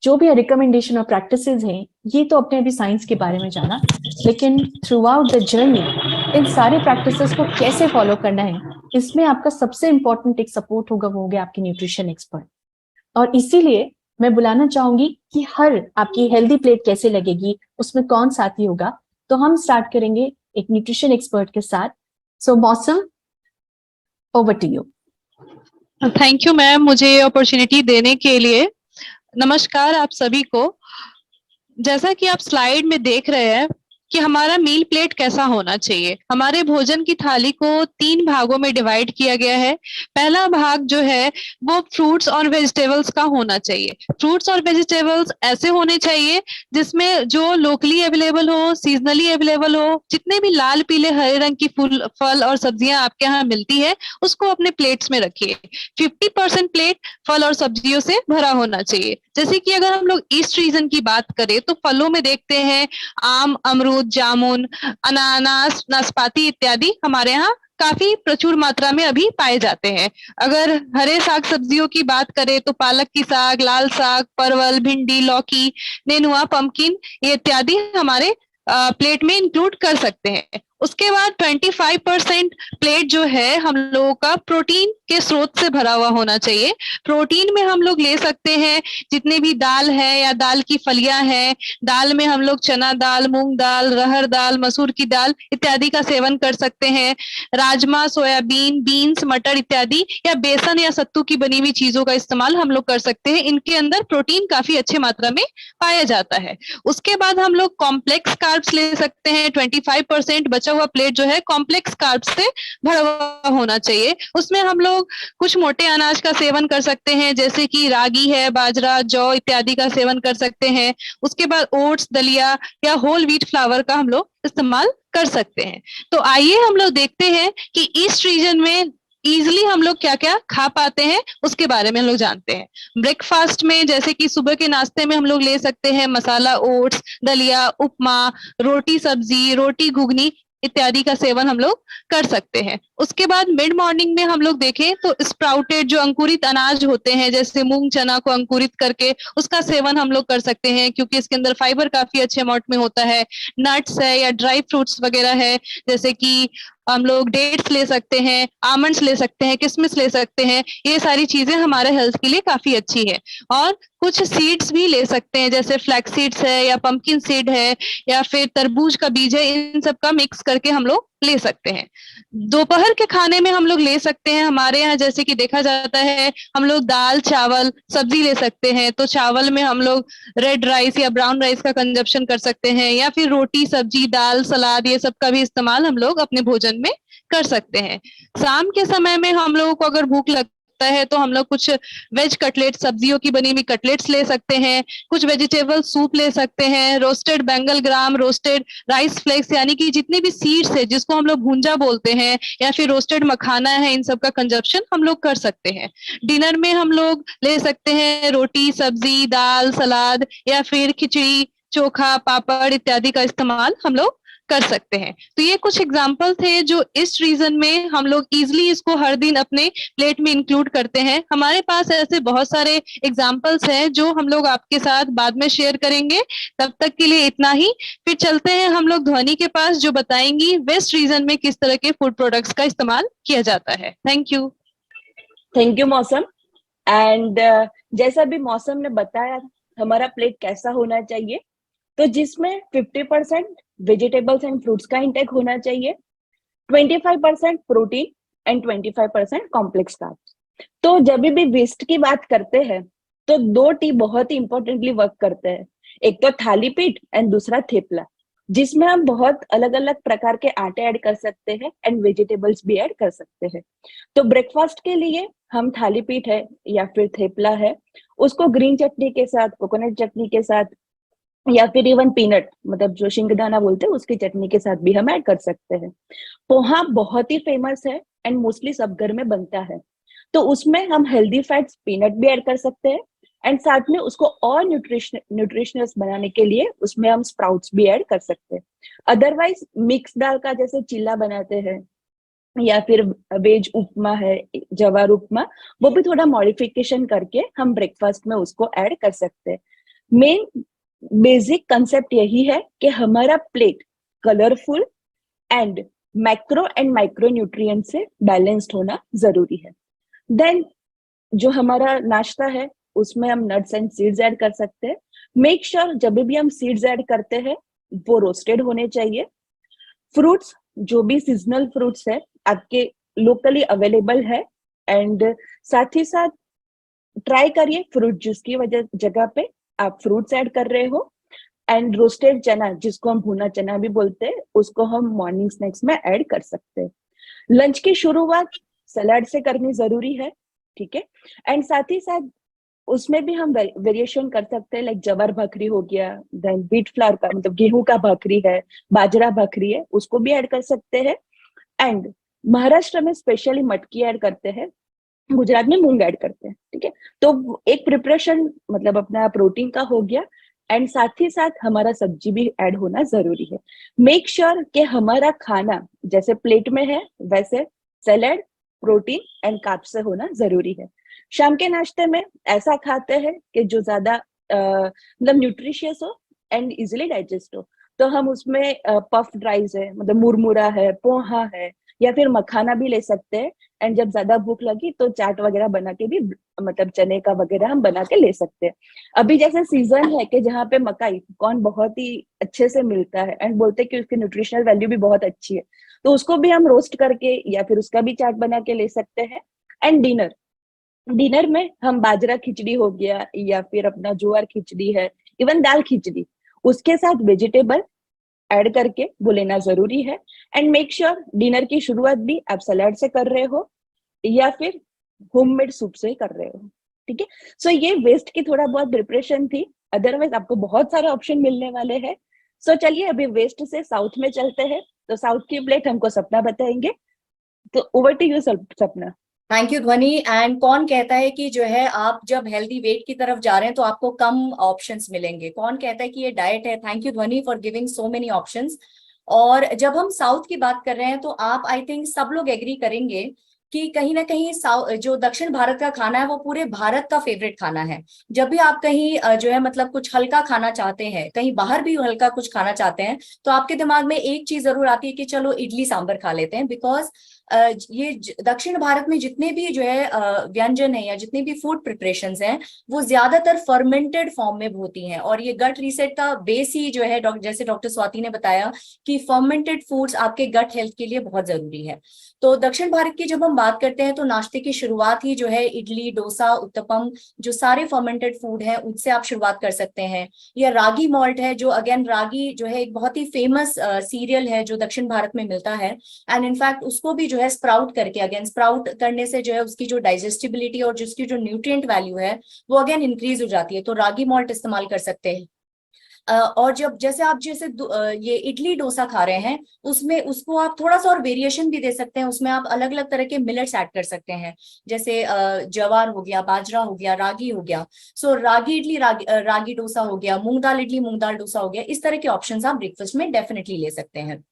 जो भी रिकमेंडेशन और प्रैक्टिसेस हैं, ये तो अपने अभी साइंस के बारे में जाना, लेकिन through out the journey in सारे प्रैक्टिसेस को कैसे फॉलो करना है, इसमें आपका सबसे इंपॉर्टेंट एक सपोर्ट होगा, वो होगा आपकी न्यूट्रिशन एक्सपर्ट। और इसीलिए मैं बुलाना चाहूंगी कि हर आपकी हेल्दी प्लेट कैसे लगेगी, उसमें कौन साथी होगा। तो हम स्टार्ट करेंगे एक न्यूट्रिशन एक्सपर्ट के साथ। So Mausam, over to you. Thank you ma'am, मुझे अपॉर्चुनिटी देने के लिए। नमस्कार आप सभी को। जैसा कि आप स्लाइड में देख रहे हैं कि हमारा मील प्लेट कैसा होना चाहिए। हमारे भोजन की थाली को 3 भागों में डिवाइड किया गया है। पहला भाग जो है वो फ्रूट्स और वेजिटेबल्स का होना चाहिए। फ्रूट्स और वेजिटेबल्स ऐसे होने चाहिए जिसमें जो लोकली अवेलेबल हो, सीजनली अवेलेबल हो, जितने भी लाल पीले हरे रंग की फल और सब्जियां आपके यहाँ मिलती है उसको अपने प्लेट्स में रखिए। 50% प्लेट फल और सब्जियों से भरा होना चाहिए। जैसे कि अगर हम लोग ईस्ट रीजन की बात करें तो फलों में देखते हैं आम, अमरूद, जामुन, अनानास, नाशपाती इत्यादि हमारे यहाँ काफी प्रचुर मात्रा में अभी पाए जाते हैं। अगर हरे साग सब्जियों की बात करें तो पालक की साग, लाल साग, परवल, भिंडी, लौकी, नेनुआ, पम्पकिन ये इत्यादि हमारे प्लेट में इंक्लूड कर सकते हैं। उसके बाद 25% प्लेट जो है हम लोगों का प्रोटीन के स्रोत से भरा हुआ होना चाहिए। प्रोटीन में हम लोग ले सकते हैं जितने भी दाल है या दाल की फलियां हैं। दाल में हम लोग चना दाल, मूंग दाल, रहर दाल, मसूर की दाल इत्यादि का सेवन कर सकते हैं। राजमा, सोयाबीन, बीन्स, मटर इत्यादि या बेसन या सत्तू की बनी हुई चीजों का इस्तेमाल हम लोग कर सकते हैं। इनके अंदर प्रोटीन काफी अच्छे मात्रा में पाया जाता है। उसके बाद हम लोग कॉम्प्लेक्स कार्ब्स ले सकते हैं। 25% बचा हुआ प्लेट जो है कॉम्प्लेक्स कार्ब्स से भरा हुआ होना चाहिए। उसमें हम लोग कुछ मोटे अनाज का सेवन कर सकते हैं जैसे कि रागी है, बाजरा, जौ इत्यादि का सेवन कर सकते हैं। उसके बाद ओट्स, दलिया या होल व्हीट फ्लावर का हम लोग इस्तेमाल कर सकते हैं। तो आइए हम लोग देखते हैं कि ईस्ट रीजन में इजिली हम लोग क्या क्या खा पाते हैं उसके बारे में हम लोग जानते हैं। ब्रेकफास्ट में जैसे कि सुबह के नाश्ते में हम लोग ले सकते हैं मसाला ओट्स, दलिया, उपमा, रोटी सब्जी, रोटी घुगनी इत्यादि का सेवन हम लोग कर सकते हैं। उसके बाद मिड मॉर्निंग में हम लोग देखें तो स्प्राउटेड जो अंकुरित अनाज होते हैं जैसे मूंग चना को अंकुरित करके उसका सेवन हम लोग कर सकते हैं, क्योंकि इसके अंदर फाइबर काफी अच्छे अमाउंट में होता है। नट्स है या ड्राई फ्रूट्स वगैरह है, जैसे कि हम लोग डेट्स ले सकते हैं, आमंड्स ले सकते हैं, किशमिश ले सकते हैं। ये सारी चीजें हमारे हेल्थ के लिए काफी अच्छी है। और कुछ सीड्स भी ले सकते हैं, जैसे फ्लैक्स सीड्स है या पंपकिन सीड है या फिर तरबूज का बीज है, इन सब का मिक्स करके हम लोग ले सकते हैं। दोपहर के खाने में हम लोग ले सकते हैं, हमारे यहाँ जैसे कि देखा जाता है हम लोग दाल चावल सब्जी ले सकते हैं, तो चावल में हम लोग रेड राइस या ब्राउन राइस का कंजप्शन कर सकते हैं, या फिर रोटी सब्जी दाल सलाद ये सब का भी इस्तेमाल हम लोग अपने भोजन में कर सकते हैं। शाम के समय में हम लोगों को अगर भूख लगता है तो हम लोग कुछ वेज कटलेट, सब्जियों की बनी हुई कटलेट्स ले सकते हैं, कुछ वेजिटेबल सूप ले सकते हैं, रोस्टेड बेंगल ग्राम, रोस्टेड राइस फ्लेक्स, यानी कि जितने भी सीड्स है जिसको हम लोग भूंजा बोलते हैं, या फिर रोस्टेड मखाना है, इन सब का कंजप्शन हम लोग कर सकते हैं। डिनर में हम लोग ले सकते हैं रोटी सब्जी दाल सलाद या फिर खिचड़ी चोखा पापड़ इत्यादि का इस्तेमाल हम लोग कर सकते हैं। तो ये कुछ एग्जाम्पल थे जो इस रीजन में हम लोग इजिली इसको हर दिन अपने प्लेट में इंक्लूड करते हैं। हमारे पास ऐसे बहुत सारे एग्जाम्पल्स हैं जो हम लोग आपके साथ बाद में शेयर करेंगे। तब तक के लिए इतना ही। फिर चलते हैं हम लोग ध्वनि के पास जो बताएंगी वेस्ट रीजन में किस तरह के फूड प्रोडक्ट्स का इस्तेमाल किया जाता है। थैंक यू मौसम। एंड जैसा भी मौसम ने बताया हमारा प्लेट कैसा होना चाहिए, तो जिसमें 50% वेजिटेबल्स एंड फ्रूट्स का इंटेक होना चाहिए, 25% प्रोटीन एंड 25% कॉम्प्लेक्स कार्ब्स। तो जब भी वेस्ट की बात करते हैं तो दो टी बहुत ही इंपॉर्टेंटली वर्क करते हैं, एक तो थाली पीठ एंड दूसरा थेपला, जिसमें हम बहुत अलग अलग प्रकार के आटे ऐड कर सकते हैं एंड वेजिटेबल्स भी ऐड कर सकते हैं। तो ब्रेकफास्ट के लिए हम थाली पीठ है या फिर थेपला है, उसको ग्रीन चटनी के साथ, कोकोनट चटनी के साथ, या फिर इवन पीनट मतलब जो शिंगदाना बोलते हैं उसकी चटनी के साथ भी हम ऐड कर सकते हैं। पोहा बहुत ही फेमस है एंड मोस्टली सब घर में बनता है, तो उसमें हम हेल्दी फैट्स पीनट भी ऐड कर सकते हैं एंड साथ में उसको और न्यूट्रिशनस बनाने के लिए उसमें हम स्प्राउट्स भी ऐड कर सकते हैं। अदरवाइज मिक्स दाल का जैसे चिल्ला बनाते हैं या फिर वेज उपमा है, जवार उपमा, वो भी थोड़ा मॉडिफिकेशन करके हम ब्रेकफास्ट में उसको ऐड कर सकते हैं। मेन बेसिक कंसेप्ट यही है कि हमारा plate colourful and macro and micro nutrient से बैलेंस्ड होना जरूरी है। देन जो हमारा नाश्ता है उसमें हम नट्स एंड सीड्स ऐड कर सकते हैं। मेक श्योर जब भी हम सीड्स ऐड करते हैं वो रोस्टेड होने चाहिए। फ्रूट्स जो भी सीजनल फ्रूट्स है आपके लोकली अवेलेबल है, एंड साथ ही साथ ट्राई करिए फ्रूट जूस की जगह पे आप फ्रूट्स ऐड कर रहे हो। एंड रोस्टेड चना जिसको हम भुना चना भी बोलते हैं उसको हम मॉर्निंग स्नैक्स में ऐड कर सकते हैं। लंच की शुरुआत सलाद से करनी जरूरी है, ठीक है। एंड साथ ही साथ उसमें भी हम वेरिएशन कर सकते हैं, लाइक जवार भाकरी हो गया, देन व्हीट फ्लावर का मतलब गेहूं का भाकरी है, बाजरा भाकरी है, उसको भी ऐड कर सकते हैं। एंड महाराष्ट्र में स्पेशली मटकी ऐड करते हैं, गुजरात में मूंग ऐड करते हैं, ठीक है। तो एक प्रिपरेशन मतलब अपना प्रोटीन का हो गया एंड साथ ही साथ हमारा सब्जी भी ऐड होना जरूरी है। मेक श्योर कि हमारा खाना जैसे प्लेट में है वैसे सैलेड, प्रोटीन एंड कार्ब से होना जरूरी है। शाम के नाश्ते में ऐसा खाते हैं कि जो ज्यादा मतलब न्यूट्रिशियस हो एंड इजिली डाइजेस्ट हो, तो हम उसमें पफ्ड राइस है मतलब मुरमुरा है, पोहा है, या फिर मखाना भी ले सकते हैं। एंड जब ज्यादा भूख लगी तो चाट वगैरह बना के भी मतलब चने का वगैरह हम बना के ले सकते हैं। अभी जैसे सीजन है कि जहाँ पे मकाई कॉर्न बहुत ही अच्छे से मिलता है एंड बोलते हैं कि उसकी न्यूट्रिशनल वैल्यू भी बहुत अच्छी है, तो उसको भी हम रोस्ट करके या फिर उसका भी चाट बना के ले सकते हैं। एंड डिनर में हम बाजरा खिचड़ी हो गया या फिर अपना ज्वार खिचड़ी है, इवन दाल खिचड़ी, उसके साथ वेजिटेबल ऐड करके वो लेना जरूरी है। एंड मेक श्योर डिनर की शुरुआत भी आप सलाद से कर रहे हो या फिर होममेड सूप से कर रहे हो, ठीक है। सो ये वेस्ट की थोड़ा बहुत प्रिपरेशन थी, अदरवाइज आपको बहुत सारे ऑप्शन मिलने वाले हैं। सो चलिए अभी वेस्ट से साउथ में चलते हैं। तो साउथ की प्लेट हमको सपना बताएंगे। तो ओवर टू यू सपना। थैंक यू ध्वनि। एंड कौन कहता है कि जो है आप जब हेल्दी वेट की तरफ जा रहे हैं तो आपको कम ऑप्शंस मिलेंगे? कौन कहता है कि ये डाइट है? थैंक यू ध्वनि for giving so many options. और जब हम साउथ की बात कर रहे हैं तो आप आई थिंक सब लोग एग्री करेंगे कि कहीं ना कहीं जो दक्षिण भारत का खाना है वो पूरे भारत का फेवरेट खाना है। जब भी आप कहीं जो है मतलब कुछ हल्का खाना चाहते हैं, कहीं बाहर भी हल्का कुछ खाना चाहते हैं, तो आपके दिमाग में एक चीज जरूर आती है कि चलो इडली सांभर खा लेते हैं। बिकॉज ये दक्षिण भारत में जितने भी जो है व्यंजन है या जितने भी फूड प्रिपरेशंस हैं वो ज्यादातर फर्मेंटेड फॉर्म में होती हैं। और ये गट रीसेट का बेस ही जो है जैसे डॉक्टर स्वाति ने बताया कि फर्मेंटेड फूड्स आपके गट हेल्थ के लिए बहुत जरूरी है। तो दक्षिण भारत की जब हम बात करते हैं तो नाश्ते की शुरुआत ही जो है इडली, डोसा, उत्तपम, जो सारे फर्मेंटेड फूड हैं उससे आप शुरुआत कर सकते हैं। या रागी मॉल्ट है, जो अगेन रागी जो है एक बहुत ही फेमस सीरियल है जो दक्षिण भारत में मिलता है। एंड इनफैक्ट उसको भी जो है स्प्राउट करके, अगेन स्प्राउट करने से जो है उसकी जो डाइजेस्टिबिलिटी और जिसकी जो न्यूट्रिएंट वैल्यू है वो अगेन इंक्रीज हो जाती है। तो रागी मॉल्ट इस्तेमाल कर सकते हैं। और जब जैसे आप ये इडली डोसा खा रहे हैं उसमें उसको आप थोड़ा सा और वेरिएशन भी दे सकते हैं। उसमें आप अलग अलग तरह के मिलेट्स ऐड कर सकते हैं, जैसे ज्वार हो गया, बाजरा हो गया, रागी हो गया। सो रागी इडली, रागी डोसा हो गया, मूंग दाल इडली, मूंग दाल डोसा हो गया। इस तरह के ऑप्शंस आप ब्रेकफास्ट में डेफिनेटली ले सकते हैं।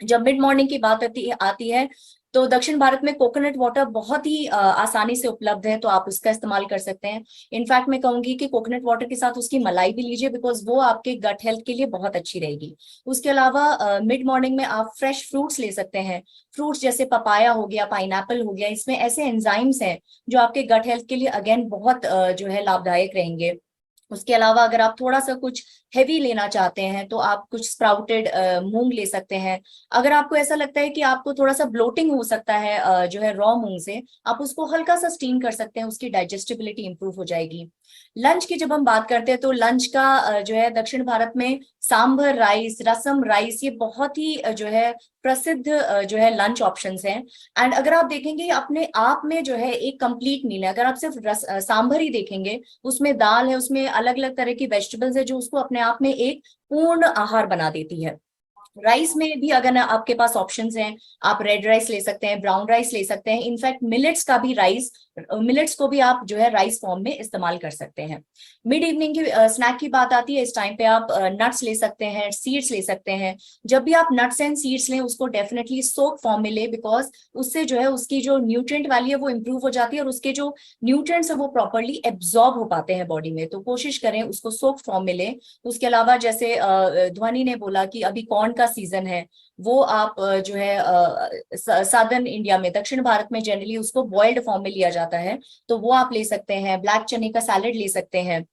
जब मिड मॉर्निंग की बात आती है तो दक्षिण भारत में कोकोनट वाटर बहुत ही आसानी से उपलब्ध है, तो आप उसका इस्तेमाल कर सकते हैं। इनफैक्ट मैं कहूंगी कि कोकोनट वाटर के साथ उसकी मलाई भी लीजिए, बिकॉज वो आपके गट हेल्थ के लिए बहुत अच्छी रहेगी। उसके अलावा मिड मॉर्निंग में आप फ्रेश फ्रूट्स ले सकते हैं। फ्रूट्स जैसे पपाया हो गया, पाइनएप्पल हो गया, इसमें ऐसे एंजाइम्स हैं जो आपके गट हेल्थ के लिए अगेन बहुत जो है लाभदायक रहेंगे। उसके अलावा अगर आप थोड़ा सा कुछ हैवी लेना चाहते हैं तो आप कुछ स्प्राउटेड मूंग ले सकते हैं। अगर आपको ऐसा लगता है कि आपको थोड़ा सा ब्लोटिंग हो सकता है जो है रॉ मूंग से, आप उसको हल्का सा स्टीम कर सकते हैं, उसकी डाइजेस्टिबिलिटी इंप्रूव हो जाएगी। लंच की जब हम बात करते हैं तो लंच का जो है दक्षिण भारत में सांभर राइस, रसम राइस, ये बहुत ही जो है प्रसिद्ध जो है लंच ऑप्शंस हैं। एंड अगर आप देखेंगे अपने आप में जो है एक कंप्लीट मील है। अगर आप सिर्फ सांभर ही देखेंगे, उसमें दाल है, उसमें अलग अलग तरह की वेजिटेबल्स है जो उसको अपने आप में एक पूर्ण आहार बना देती है। राइस में भी अगर आपके पास ऑप्शंस हैं, आप रेड राइस ले सकते हैं, ब्राउन राइस ले सकते हैं। इनफैक्ट मिलेट्स का भी मिलेट्स को भी आप जो है राइस फॉर्म में इस्तेमाल कर सकते हैं। मिड इवनिंग की स्नैक की बात आती है, इस टाइम पे आप नट्स ले सकते हैं, सीड्स ले सकते हैं। जब भी आप नट्स एंड सीड्स लें उसको डेफिनेटली सोक फॉर्म में ले, बिकॉज उससे जो है उसकी जो न्यूट्रिएंट वैल्यू है वो इंप्रूव हो जाती है और उसके जो न्यूट्रिएंट्स है वो प्रॉपरली एब्जॉर्ब हो पाते हैं बॉडी में। तो कोशिश करें उसको सोक फॉर्म में लें। उसके अलावा जैसे ध्वनि ने बोला कि अभी कॉर्न का सीजन है, वो आप जो है साउदर्न इंडिया में, दक्षिण भारत में जनरली उसको बॉइल्ड फॉर्म में लिया जाता है, तो वो आप ले सकते हैं। ब्लैक चने का सैलेड ले सकते हैं।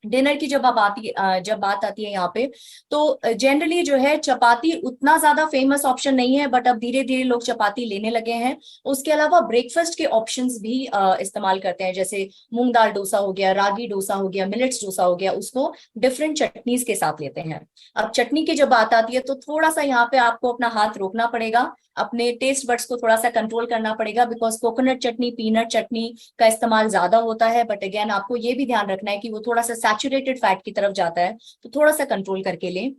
डिनर की जब बात आती है यहाँ पे, तो जनरली जो है चपाती उतना ज्यादा फेमस ऑप्शन नहीं है, बट अब धीरे धीरे लोग चपाती लेने लगे हैं। उसके अलावा ब्रेकफास्ट के ऑप्शंस भी इस्तेमाल करते हैं, जैसे मूंग दाल डोसा हो गया, रागी डोसा हो गया, मिलेट्स डोसा हो गया, उसको डिफरेंट चटनीज के साथ लेते हैं। अब चटनी की जब बात आती है तो थोड़ा सा यहाँ पे आपको अपना हाथ रोकना पड़ेगा, अपने टेस्ट बड्स को थोड़ा सा कंट्रोल करना पड़ेगा, बिकॉज कोकोनट चटनी, पीनट चटनी का इस्तेमाल ज्यादा होता है। बट अगेन आपको ये भी ध्यान रखना है कि वो थोड़ा सा सैचुरेटेड फैट की तरफ जाता है, तो थोड़ा सा कंट्रोल करके लें।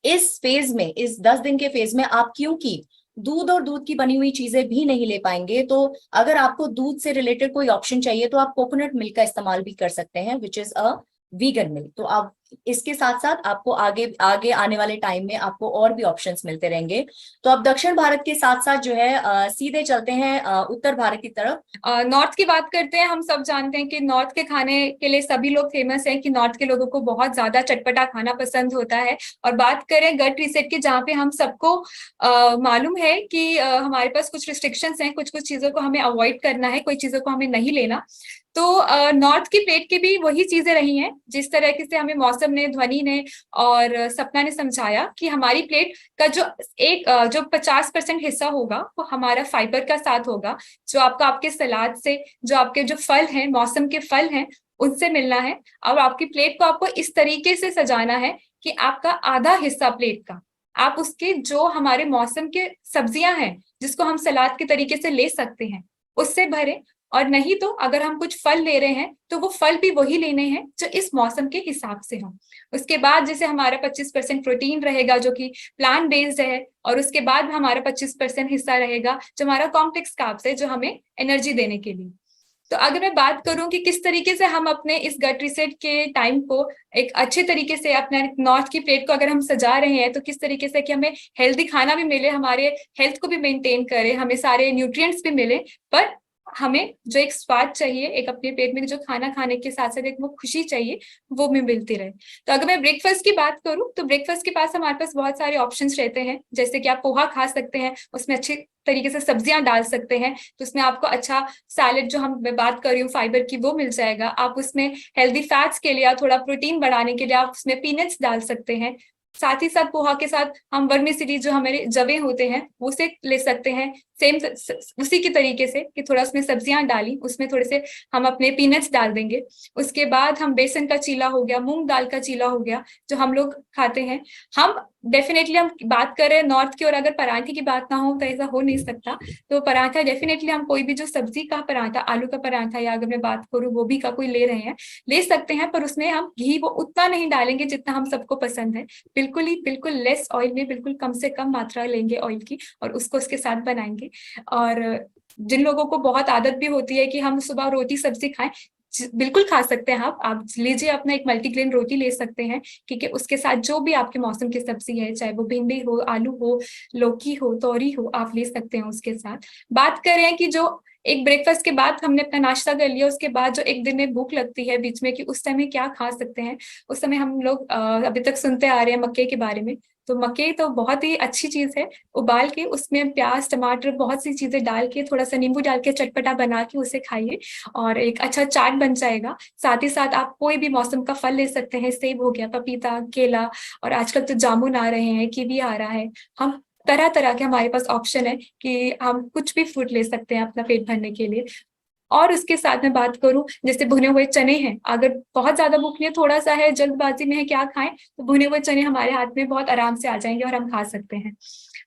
इस फेज में, इस 10 दिन के फेज में आप क्योंकि दूध और दूध की बनी हुई चीजें भी नहीं ले पाएंगे, तो अगर आपको दूध से रिलेटेड कोई ऑप्शन चाहिए तो आप कोकोनट मिल्क का इस्तेमाल भी कर सकते हैं, which is a vegan milk. तो आप इसके साथ साथ आपको आगे आगे आने वाले टाइम में आपको और भी ऑप्शंस मिलते रहेंगे। तो अब दक्षिण भारत के साथ साथ जो है सीधे चलते हैं उत्तर भारत की तरफ। नॉर्थ की बात करते हैं। हम सब जानते हैं कि नॉर्थ के खाने के लिए सभी लोग फेमस हैं, कि नॉर्थ के लोगों को बहुत ज्यादा चटपटा खाना पसंद होता है। और बात करें गट रीसेट की, जहाँ पे हम सबको मालूम है कि हमारे पास कुछ रिस्ट्रिक्शंस हैं, कुछ कुछ चीजों को हमें अवॉइड करना है, कोई चीजों को हमें नहीं लेना। तो नॉर्थ की प्लेट की भी वही चीजें रही हैं, जिस तरह से हमें मौसम ने, ध्वनि ने और सपना ने समझाया कि हमारी प्लेट का जो 50% हिस्सा होगा वो हमारा फाइबर का साथ होगा, जो आपके सलाद से, जो आपके जो फल हैं, मौसम के फल हैं, उनसे मिलना है। और आपकी प्लेट को आपको इस तरीके से सजाना है कि आपका आधा हिस्सा प्लेट का आप उसके जो हमारे मौसम के सब्जियां हैं, जिसको हम सलाद के तरीके से ले सकते हैं, उससे भरें। और नहीं तो अगर हम कुछ फल ले रहे हैं तो वो फल भी वही लेने हैं जो इस मौसम के हिसाब से हो। उसके बाद जैसे हमारा 25% प्रोटीन रहेगा जो कि प्लांट बेस्ड है, और उसके बाद हमारा 25% हिस्सा रहेगा जो हमारा कॉम्प्लेक्स कार्ब्स है, जो हमें एनर्जी देने के लिए। तो अगर मैं बात करूं कि किस तरीके से हम अपने इस गट रीसेट के टाइम को एक अच्छे तरीके से अपने नॉर्थ की प्लेट को अगर हम सजा रहे हैं, तो किस तरीके से कि हमें हेल्दी खाना भी मिले, हमारे हेल्थ को भी मेंटेन करे, हमें सारे न्यूट्रिएंट्स भी मिले, पर हमें जो एक स्वाद चाहिए, एक अपने पेट में जो खाना खाने के साथ साथ एक वो खुशी चाहिए, वो भी मिलती रहे। तो अगर मैं ब्रेकफास्ट की बात करूं तो ब्रेकफास्ट के पास हमारे पास बहुत सारे ऑप्शंस रहते हैं, जैसे कि आप पोहा खा सकते हैं, उसमें अच्छी तरीके से सब्जियां डाल सकते हैं, तो उसमें आपको अच्छा सैलेड जो मैं बात कर रही हूँ फाइबर की, वो मिल जाएगा। आप उसमें हेल्दी फैट्स के लिए, थोड़ा प्रोटीन बढ़ाने के लिए आप उसमें पीनट्स डाल सकते हैं। साथ ही साथ पोहा के साथ हम वर्मिसेली जो हमारे जवे होते हैं उसे ले सकते हैं, सेम उसी की तरीके से कि थोड़ा उसमें सब्जियां डाली, उसमें थोड़े से हम अपने पीनट्स डाल देंगे। उसके बाद हम बेसन का चीला हो गया, मूंग दाल का चीला हो गया, जो हम लोग खाते हैं। हम डेफिनेटली हम बात करें नॉर्थ की, और अगर पराठे की बात ना हो तो ऐसा हो नहीं सकता, तो पराठा डेफिनेटली हम कोई भी जो सब्जी का पराठा, आलू का पराठा, या अगर मैं बात करूँ गोभी का कोई ले रहे हैं, ले सकते हैं, पर उसमें हम घी वो उतना नहीं डालेंगे जितना हम सबको पसंद है। बिल्कुल लेस ऑयल में, बिल्कुल कम से कम मात्रा लेंगे ऑयल की, और उसको उसके साथ बनाएंगे। और जिन लोगों को बहुत आदत भी होती है कि हम सुबह रोटी सब्जी खाएं, बिल्कुल खा सकते हैं। आप लीजिए अपना एक मल्टीग्रेन रोटी ले सकते हैं, क्योंकि उसके साथ जो भी आपके मौसम की सब्जी है, चाहे वो भिंडी हो, आलू हो, लौकी हो, तोरी हो, आप ले सकते हैं उसके साथ। बात करें कि जो एक ब्रेकफास्ट के बाद हमने अपना नाश्ता कर लिया, उसके बाद जो एक दिन में भूख लगती है बीच में, कि उस समय क्या खा सकते हैं, उस समय हम लोग अभी तक सुनते आ रहे हैं मक्के के बारे में। तो मक्के तो बहुत ही अच्छी चीज है, उबाल के उसमें प्याज टमाटर बहुत सी चीजें डाल के, थोड़ा सा नींबू डाल के चटपटा बना के उसे खाइए, और एक अच्छा चाट बन जाएगा। साथ ही साथ आप कोई भी मौसम का फल ले सकते हैं, सेब हो गया, पपीता, केला, और आजकल तो जामुन आ रहे हैं, कीवी आ रहा है। हम तरह तरह के हमारे पास ऑप्शन है कि हम कुछ भी फ्रूट ले सकते हैं अपना पेट भरने के लिए। और उसके साथ में बात करूं, जैसे भुने हुए चने हैं, अगर बहुत ज्यादा भूख नहीं है, थोड़ा सा है, जल्दबाजी में है क्या खाएं, तो भुने हुए चने हमारे हाथ में बहुत आराम से आ जाएंगे और हम खा सकते हैं।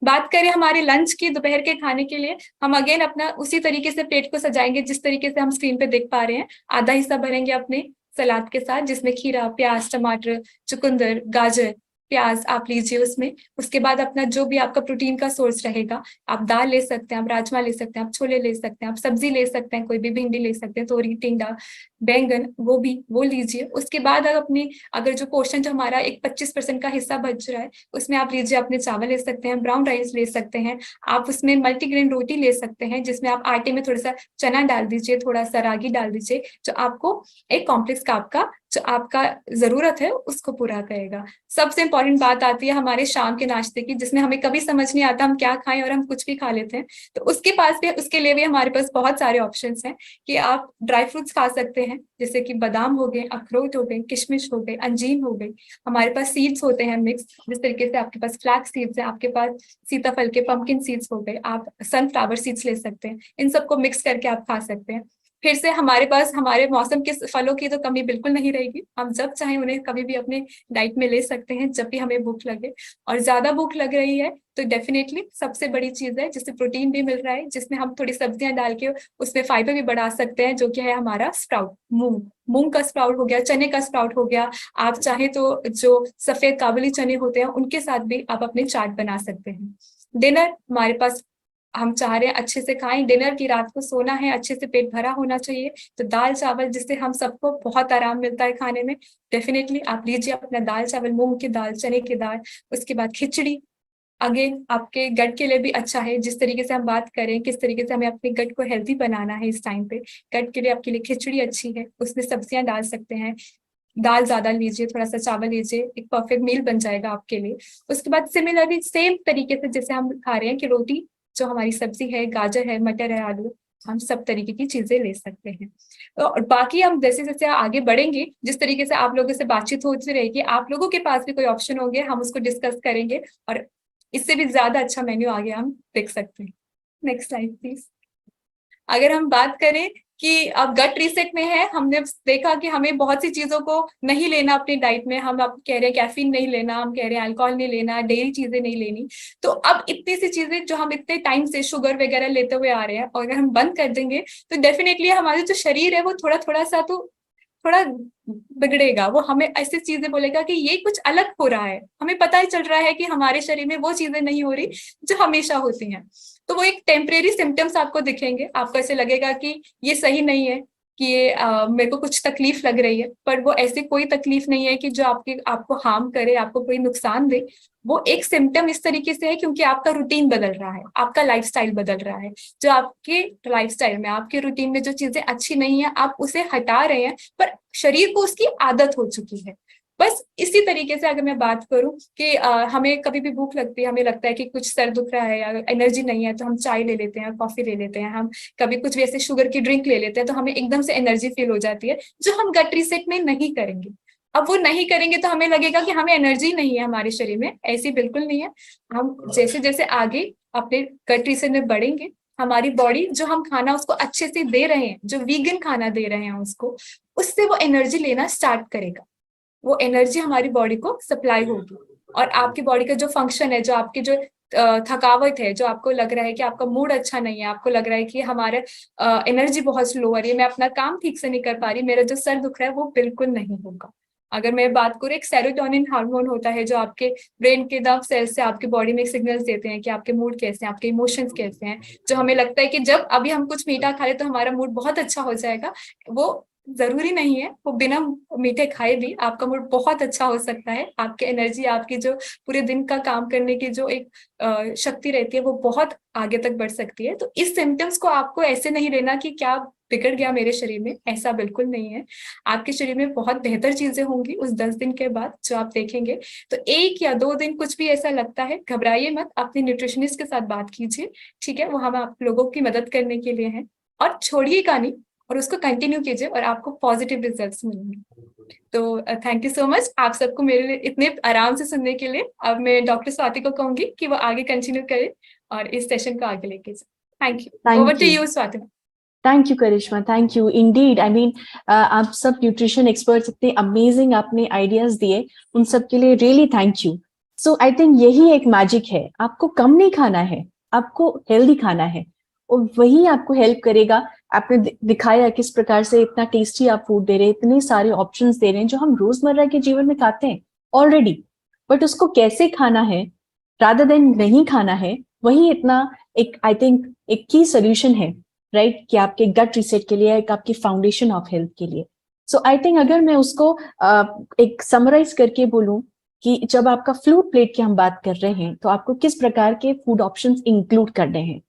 बात करें हमारे लंच की, दोपहर के खाने के लिए, हम अगेन अपना उसी तरीके से प्लेट को सजाएंगे जिस तरीके से हम स्क्रीन पे देख पा रहे हैं। आधा हिस्सा भरेंगे अपने सलाद के साथ, जिसमें खीरा, प्याज, टमाटर, चुकंदर, गाजर, प्याज आप लीजिए उसमें। उसके बाद अपना जो भी आपका प्रोटीन का सोर्स रहेगा, आप दाल ले सकते हैं, आप राजमा ले सकते हैं, आप छोले ले सकते हैं, आप सब्जी ले सकते हैं, कोई भी भिंडी ले सकते हैं, तोरी, टिंडा, बैंगन, वो लीजिए। उसके बाद अपनी अगर जो पोर्शन जो हमारा एक 25% का हिस्सा बच रहा है, उसमें आप लीजिए अपने चावल ले सकते हैं, ब्राउन राइस ले सकते हैं, आप उसमें मल्टीग्रेन रोटी ले सकते हैं, जिसमें आप आटे में थोड़ा सा चना डाल दीजिए, थोड़ा सा रागी डाल दीजिए, जो आपको एक कॉम्प्लेक्स कार्ब का जो आपका जरूरत है उसको पूरा करेगा। सबसे इंपॉर्टेंट बात आती है हमारे शाम के नाश्ते की, जिसमें हमें कभी समझ नहीं आता हम क्या खाएं और हम कुछ भी खा लेते हैं। तो उसके लिए भी हमारे पास बहुत सारे ऑप्शंस हैं कि आप ड्राई फ्रूट्स खा सकते हैं, जैसे कि बादाम हो गए, अखरोट हो गए, किशमिश हो गए, अंजीर हो गई। हमारे पास सीड्स होते हैं मिक्स, जिस तरीके से आपके पास फ्लैक्स सीड्स है, आपके पास सीताफल के पंपकिन सीड्स हो गए, आप सनफ्लावर सीड्स ले सकते हैं। इन सबको मिक्स करके आप खा सकते हैं। फिर से हमारे पास हमारे मौसम के फलों की तो कमी बिल्कुल नहीं रहेगी, हम जब चाहें उन्हें कभी भी अपने डाइट में ले सकते हैं, जब भी हमें भूख लगे। और ज्यादा भूख लग रही है तो डेफिनेटली सबसे बड़ी चीज है, जिससे प्रोटीन भी मिल रहा है, जिसमें हम थोड़ी सब्जियां डाल के उसमें फाइबर भी बढ़ा सकते हैं, जो कि है हमारा स्प्राउट, मूंग का स्प्राउट हो गया, चने का स्प्राउट हो गया। आप चाहे तो जो सफेद काबुली चने होते हैं उनके साथ भी आप अपने चाट बना सकते हैं। डिनर हमारे पास, हम चाह रहे हैं अच्छे से खाएं, डिनर की रात को सोना है, अच्छे से पेट भरा होना चाहिए, तो दाल चावल जिससे हम सबको बहुत आराम मिलता है खाने में, डेफिनेटली आप लीजिए अपना दाल चावल, मूंग की दाल, चने की दाल। उसके बाद खिचड़ी, अगेन आपके गट के लिए भी अच्छा है। जिस तरीके से हम बात करें किस तरीके से हमें अपने गट को हेल्थी बनाना है इस टाइम पे, गट के लिए आपके लिए खिचड़ी अच्छी है, उसमें सब्जियां डाल सकते हैं, दाल ज्यादा लीजिए, थोड़ा सा चावल लीजिए, एक परफेक्ट मील बन जाएगा आपके लिए। उसके बाद सिमिलरली सेम तरीके से जैसे हम खा रहे हैं कि रोटी, जो हमारी सब्जी है, गाजर है, मटर है, आलू, हम सब तरीके की चीजें ले सकते हैं। और बाकी हम जैसे जैसे आगे बढ़ेंगे, जिस तरीके से आप लोगों से बातचीत होती रहेगी, आप लोगों के पास भी कोई ऑप्शन होंगे, हम उसको डिस्कस करेंगे, और इससे भी ज्यादा अच्छा मेन्यू आगे हम देख सकते हैं। Next slide please. अगर हम बात करें कि अब गट रीसेट में है, हमने देखा कि हमें बहुत सी चीजों को नहीं लेना अपनी डाइट में, हम अब कह रहे हैं कैफीन नहीं लेना, हम कह रहे हैं अल्कोहल नहीं लेना, डेयरी चीजें नहीं लेनी। तो अब इतनी सी चीजें जो हम इतने टाइम से शुगर वगैरह लेते हुए आ रहे हैं, और अगर हम बंद कर देंगे तो डेफिनेटली हमारा जो शरीर है वो थोड़ा थोड़ा सा तो थोड़ा बिगड़ेगा। वो हमें ऐसी चीजें बोलेगा कि ये कुछ अलग हो रहा है, हमें पता ही चल रहा है कि हमारे शरीर में वो चीजें नहीं हो रही जो हमेशा होती हैं। तो वो एक टेम्परेरी सिम्टम्स आपको दिखेंगे, आपको ऐसे लगेगा कि ये सही नहीं है, कि ये मेरे को कुछ तकलीफ लग रही है, पर वो ऐसी कोई तकलीफ नहीं है कि जो आपको हार्म करे, आपको कोई नुकसान दे। वो एक सिम्टम इस तरीके से है क्योंकि आपका रूटीन बदल रहा है, आपका लाइफस्टाइल बदल रहा है। जो आपके लाइफस्टाइल में, आपके रूटीन में जो चीजें अच्छी नहीं है, आप उसे हटा रहे हैं, पर शरीर को उसकी आदत हो चुकी है। बस इसी तरीके से अगर मैं बात करूं कि हमें कभी भी भूख लगती है, हमें लगता है कि कुछ सर दुख रहा है या एनर्जी नहीं है, तो हम चाय ले लेते हैं, कॉफी ले लेते हैं, हम कभी कुछ वैसे शुगर की ड्रिंक ले लेते हैं, तो हमें एकदम से एनर्जी फील हो जाती है, जो हम गट रीसेट में नहीं करेंगे। अब वो नहीं करेंगे तो हमें लगेगा कि हमें एनर्जी नहीं है हमारे शरीर में, ऐसी बिल्कुल नहीं है। हम जैसे जैसे आगे अपने गट रीसेट में बढ़ेंगे, हमारी बॉडी जो हम खाना उसको अच्छे से दे रहे हैं, जो वीगन खाना दे रहे हैं उसको, उससे वो एनर्जी लेना स्टार्ट करेगा। वो एनर्जी हमारी बॉडी को सप्लाई होगी, और आपकी बॉडी का जो फंक्शन है, जो आपकी जो थकावट है, जो आपको लग रहा है कि आपका मूड अच्छा नहीं है, आपको लग रहा है कि हमारे एनर्जी बहुत स्लो हो रही है, मैं अपना काम ठीक से नहीं कर पा रही, मेरा जो सर दुख रहा है, वो बिल्कुल नहीं होगा। अगर मैं बात करूँ, एक सेरोटोनिन हार्मोन होता है जो आपके ब्रेन के नर्व सेल्स से आपकी बॉडी में सिग्नल्स देते हैं कि आपके मूड कैसे हैं, आपके इमोशंस कैसे हैं। जो हमें लगता है कि जब अभी हम कुछ मीठा खा ले तो हमारा मूड बहुत अच्छा हो जाएगा, वो जरूरी नहीं है। वो बिना मीठे खाए भी आपका मूड बहुत अच्छा हो सकता है, आपकी एनर्जी, आपकी जो पूरे दिन का काम करने की जो एक शक्ति रहती है, वो बहुत आगे तक बढ़ सकती है। तो इस सिम्टम्स को आपको ऐसे नहीं लेना कि क्या बिगड़ गया मेरे शरीर में, ऐसा बिल्कुल नहीं है। आपके शरीर में बहुत बेहतर चीजें होंगी उस 10 दिन के बाद जो आप देखेंगे। तो 1 या 2 दिन कुछ भी ऐसा लगता है, घबराइए मत, अपने न्यूट्रिशनिस्ट के साथ बात कीजिए, ठीक है, वो हम आप लोगों की मदद करने के लिए हैं। और छोड़िएगा नहीं, और उसको कंटिन्यू कीजिए, और आपको पॉजिटिव रिजल्ट्स मिलेंगे। तो थैंक यू सो मच आप सबको मेरे लिए इतने आराम से सुनने के लिए। अब मैं डॉक्टर स्वाति को कहूंगी कि वो आगे कंटिन्यू करे और इस सेशन को आगे लेके जाए। Thank you, over to you Swati. Thank you Karishma, thank you indeed. I mean आप सब न्यूट्रिशन एक्सपर्ट्स इतने अमेजिंग आपने आइडियाज दिए, उन सब के लिए really thank you. So I think यही एक मैजिक है, आपको कम नहीं खाना है, आपको हेल्दी खाना है, और वही आपको हेल्प करेगा। आपने दिखाया किस प्रकार से इतना टेस्टी आप फूड दे रहे हैं, इतने सारे ऑप्शंस दे रहे हैं जो हम रोजमर्रा के जीवन में खाते हैं ऑलरेडी, बट उसको कैसे खाना है रादर देन नहीं खाना है, वही इतना एक आई थिंक एक की सोल्यूशन है, राइट, कि आपके गट रीसेट के लिए, एक आपकी फाउंडेशन ऑफ हेल्थ के लिए। सो आई थिंक अगर मैं उसको एक समराइज करके बोलूं कि जब आपका फ्लूड प्लेट की हम बात कर रहे हैं, तो आपको किस प्रकार के फूड ऑप्शंस इंक्लूड करने हैं।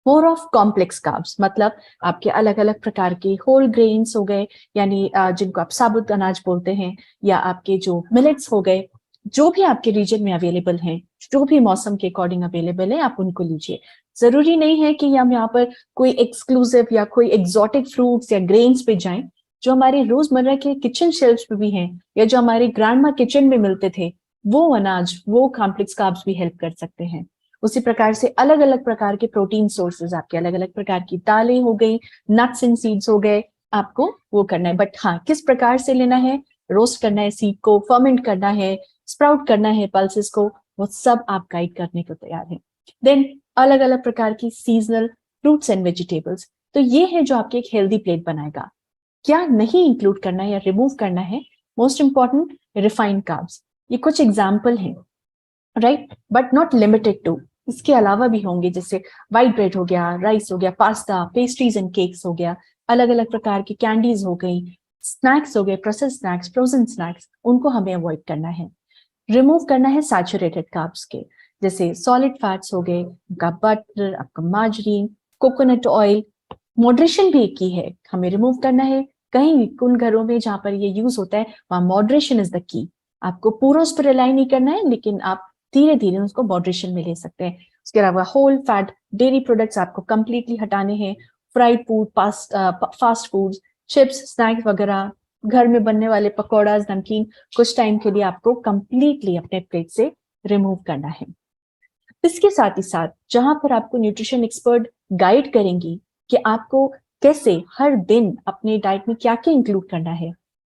मोर ऑफ कॉम्प्लेक्स कार्ब्स, मतलब आपके अलग अलग प्रकार के होल ग्रेन्स हो गए, यानी जिनको आप साबुत अनाज बोलते हैं, या आपके जो मिलेट्स हो गए, जो भी आपके रीजन में अवेलेबल हैं, जो भी मौसम के अकॉर्डिंग अवेलेबल है, आप उनको लीजिए। जरूरी नहीं है कि हम यहाँ पर कोई एक्सक्लूसिव या कोई एग्जॉटिक फ्रूट्स या ग्रेन्स पे जाएं। जो हमारे रोजमर्रा के किचन शेल्फ्स पे भी हैं, या जो हमारे ग्रैंडमा किचन में मिलते थे, वो अनाज, वो कॉम्प्लेक्स कार्ब्स भी हेल्प कर सकते हैं। उसी प्रकार से अलग अलग प्रकार के प्रोटीन सोर्सेज, आपके अलग अलग प्रकार की दालें हो गई, नट्स एंड सीड्स हो गए, आपको वो करना है। बट हाँ, किस प्रकार से लेना है, रोस्ट करना है सीड को, फर्मेंट करना है, स्प्राउट करना है पल्सेस को, वो सब आप गाइड करने को तैयार हैं। देन अलग अलग प्रकार की सीजनल फ्रूट्स एंड वेजिटेबल्स, तो ये है जो आपके एक हेल्दी प्लेट बनाएगा। क्या नहीं इंक्लूड करना है या रिमूव करना है, मोस्ट इंपॉर्टेंट रिफाइंड कार्ब्स। ये कुछ एग्जाम्पल हैं, right, but not limited to. इसके अलावा भी होंगे, जैसे व्हाइट ब्रेड हो गया, राइस हो गया, पास्ता, पेस्ट्रीज एंड केक्स हो गया, अलग अलग प्रकार की कैंडीज हो गई, स्नैक्स हो गए, प्रोसेस्ड स्नैक्स, फ्रोजन स्नैक्स, उनको हमें अवॉइड करना है। रिमूव करना है सैचुरेटेड कार्ब्स के, जैसे सॉलिड फैट्स हो गए, आपका बटर, आपका मार्जरीन, कोकोनट ऑयल। मॉडरेशन भी एक की है, हमें रिमूव करना है। कहीं उन घरों में जहां पर ये यूज होता है, वहां मॉडरेशन इज द की। आपको पूरा उस पर रिलाई नहीं करना है, लेकिन आप धीरे धीरे उसको मॉडरेशन में ले सकते हैं। उसके अलावा होल फैट डेयरी प्रोडक्ट्स आपको कंप्लीटली हटाने हैं। Fried food, fast food, chips, snacks वगैरह, घर में बनने वाले पकौड़ाज, नमकीन, कुछ टाइम के लिए आपको कंप्लीटली अपने प्लेट से रिमूव करना है। इसके साथ ही साथ जहां पर आपको न्यूट्रिशन एक्सपर्ट गाइड करेंगी कि आपको कैसे हर दिन अपने डाइट में क्या क्या इंक्लूड करना है,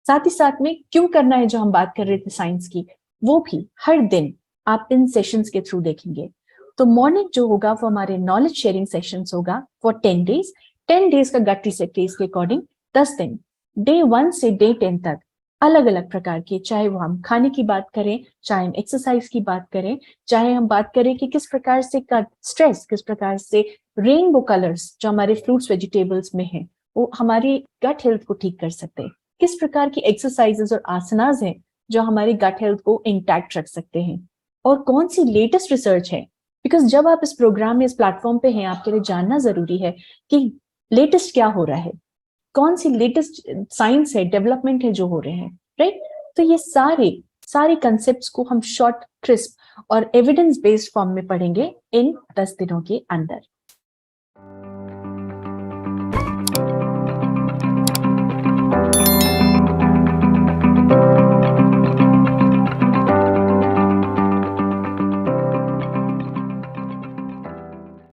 साथ ही साथ में क्यों करना है जो हम बात कर रहे थे साइंस की, वो भी हर दिन आप इन सेशंस के थ्रू देखेंगे। तो मॉर्निंग जो होगा वो हमारे नॉलेज शेयरिंग सेशंस होगा फॉर 10 डेज। 10 डेज का गट रीसेट फेज के अकॉर्डिंग 10 दिन, डे 1 से डे 10 तक अलग अलग प्रकार के, चाहे वो हम खाने की बात करें, चाहे हम एक्सरसाइज की बात करें, चाहे हम बात करें कि किस प्रकार से स्ट्रेस, किस प्रकार से रेनबो कलर्स जो हमारे फ्रूट्स वेजिटेबल्स में है वो हमारी गट हेल्थ को ठीक कर सकते हैं, किस प्रकार की एक्सरसाइजेस और आसनास हैं जो हमारी गट हेल्थ को इंटैक्ट रख सकते हैं, और कौन सी लेटेस्ट रिसर्च है। बिकॉज जब आप इस प्रोग्राम में, इस प्लेटफॉर्म पे हैं, आपके लिए जानना जरूरी है कि लेटेस्ट क्या हो रहा है, कौन सी लेटेस्ट साइंस है, डेवलपमेंट है जो हो रहे हैं, राइट। तो ये सारे कंसेप्ट्स को हम शॉर्ट, क्रिस्प और एविडेंस बेस्ड फॉर्म में पढ़ेंगे इन 10 दिनों के अंदर।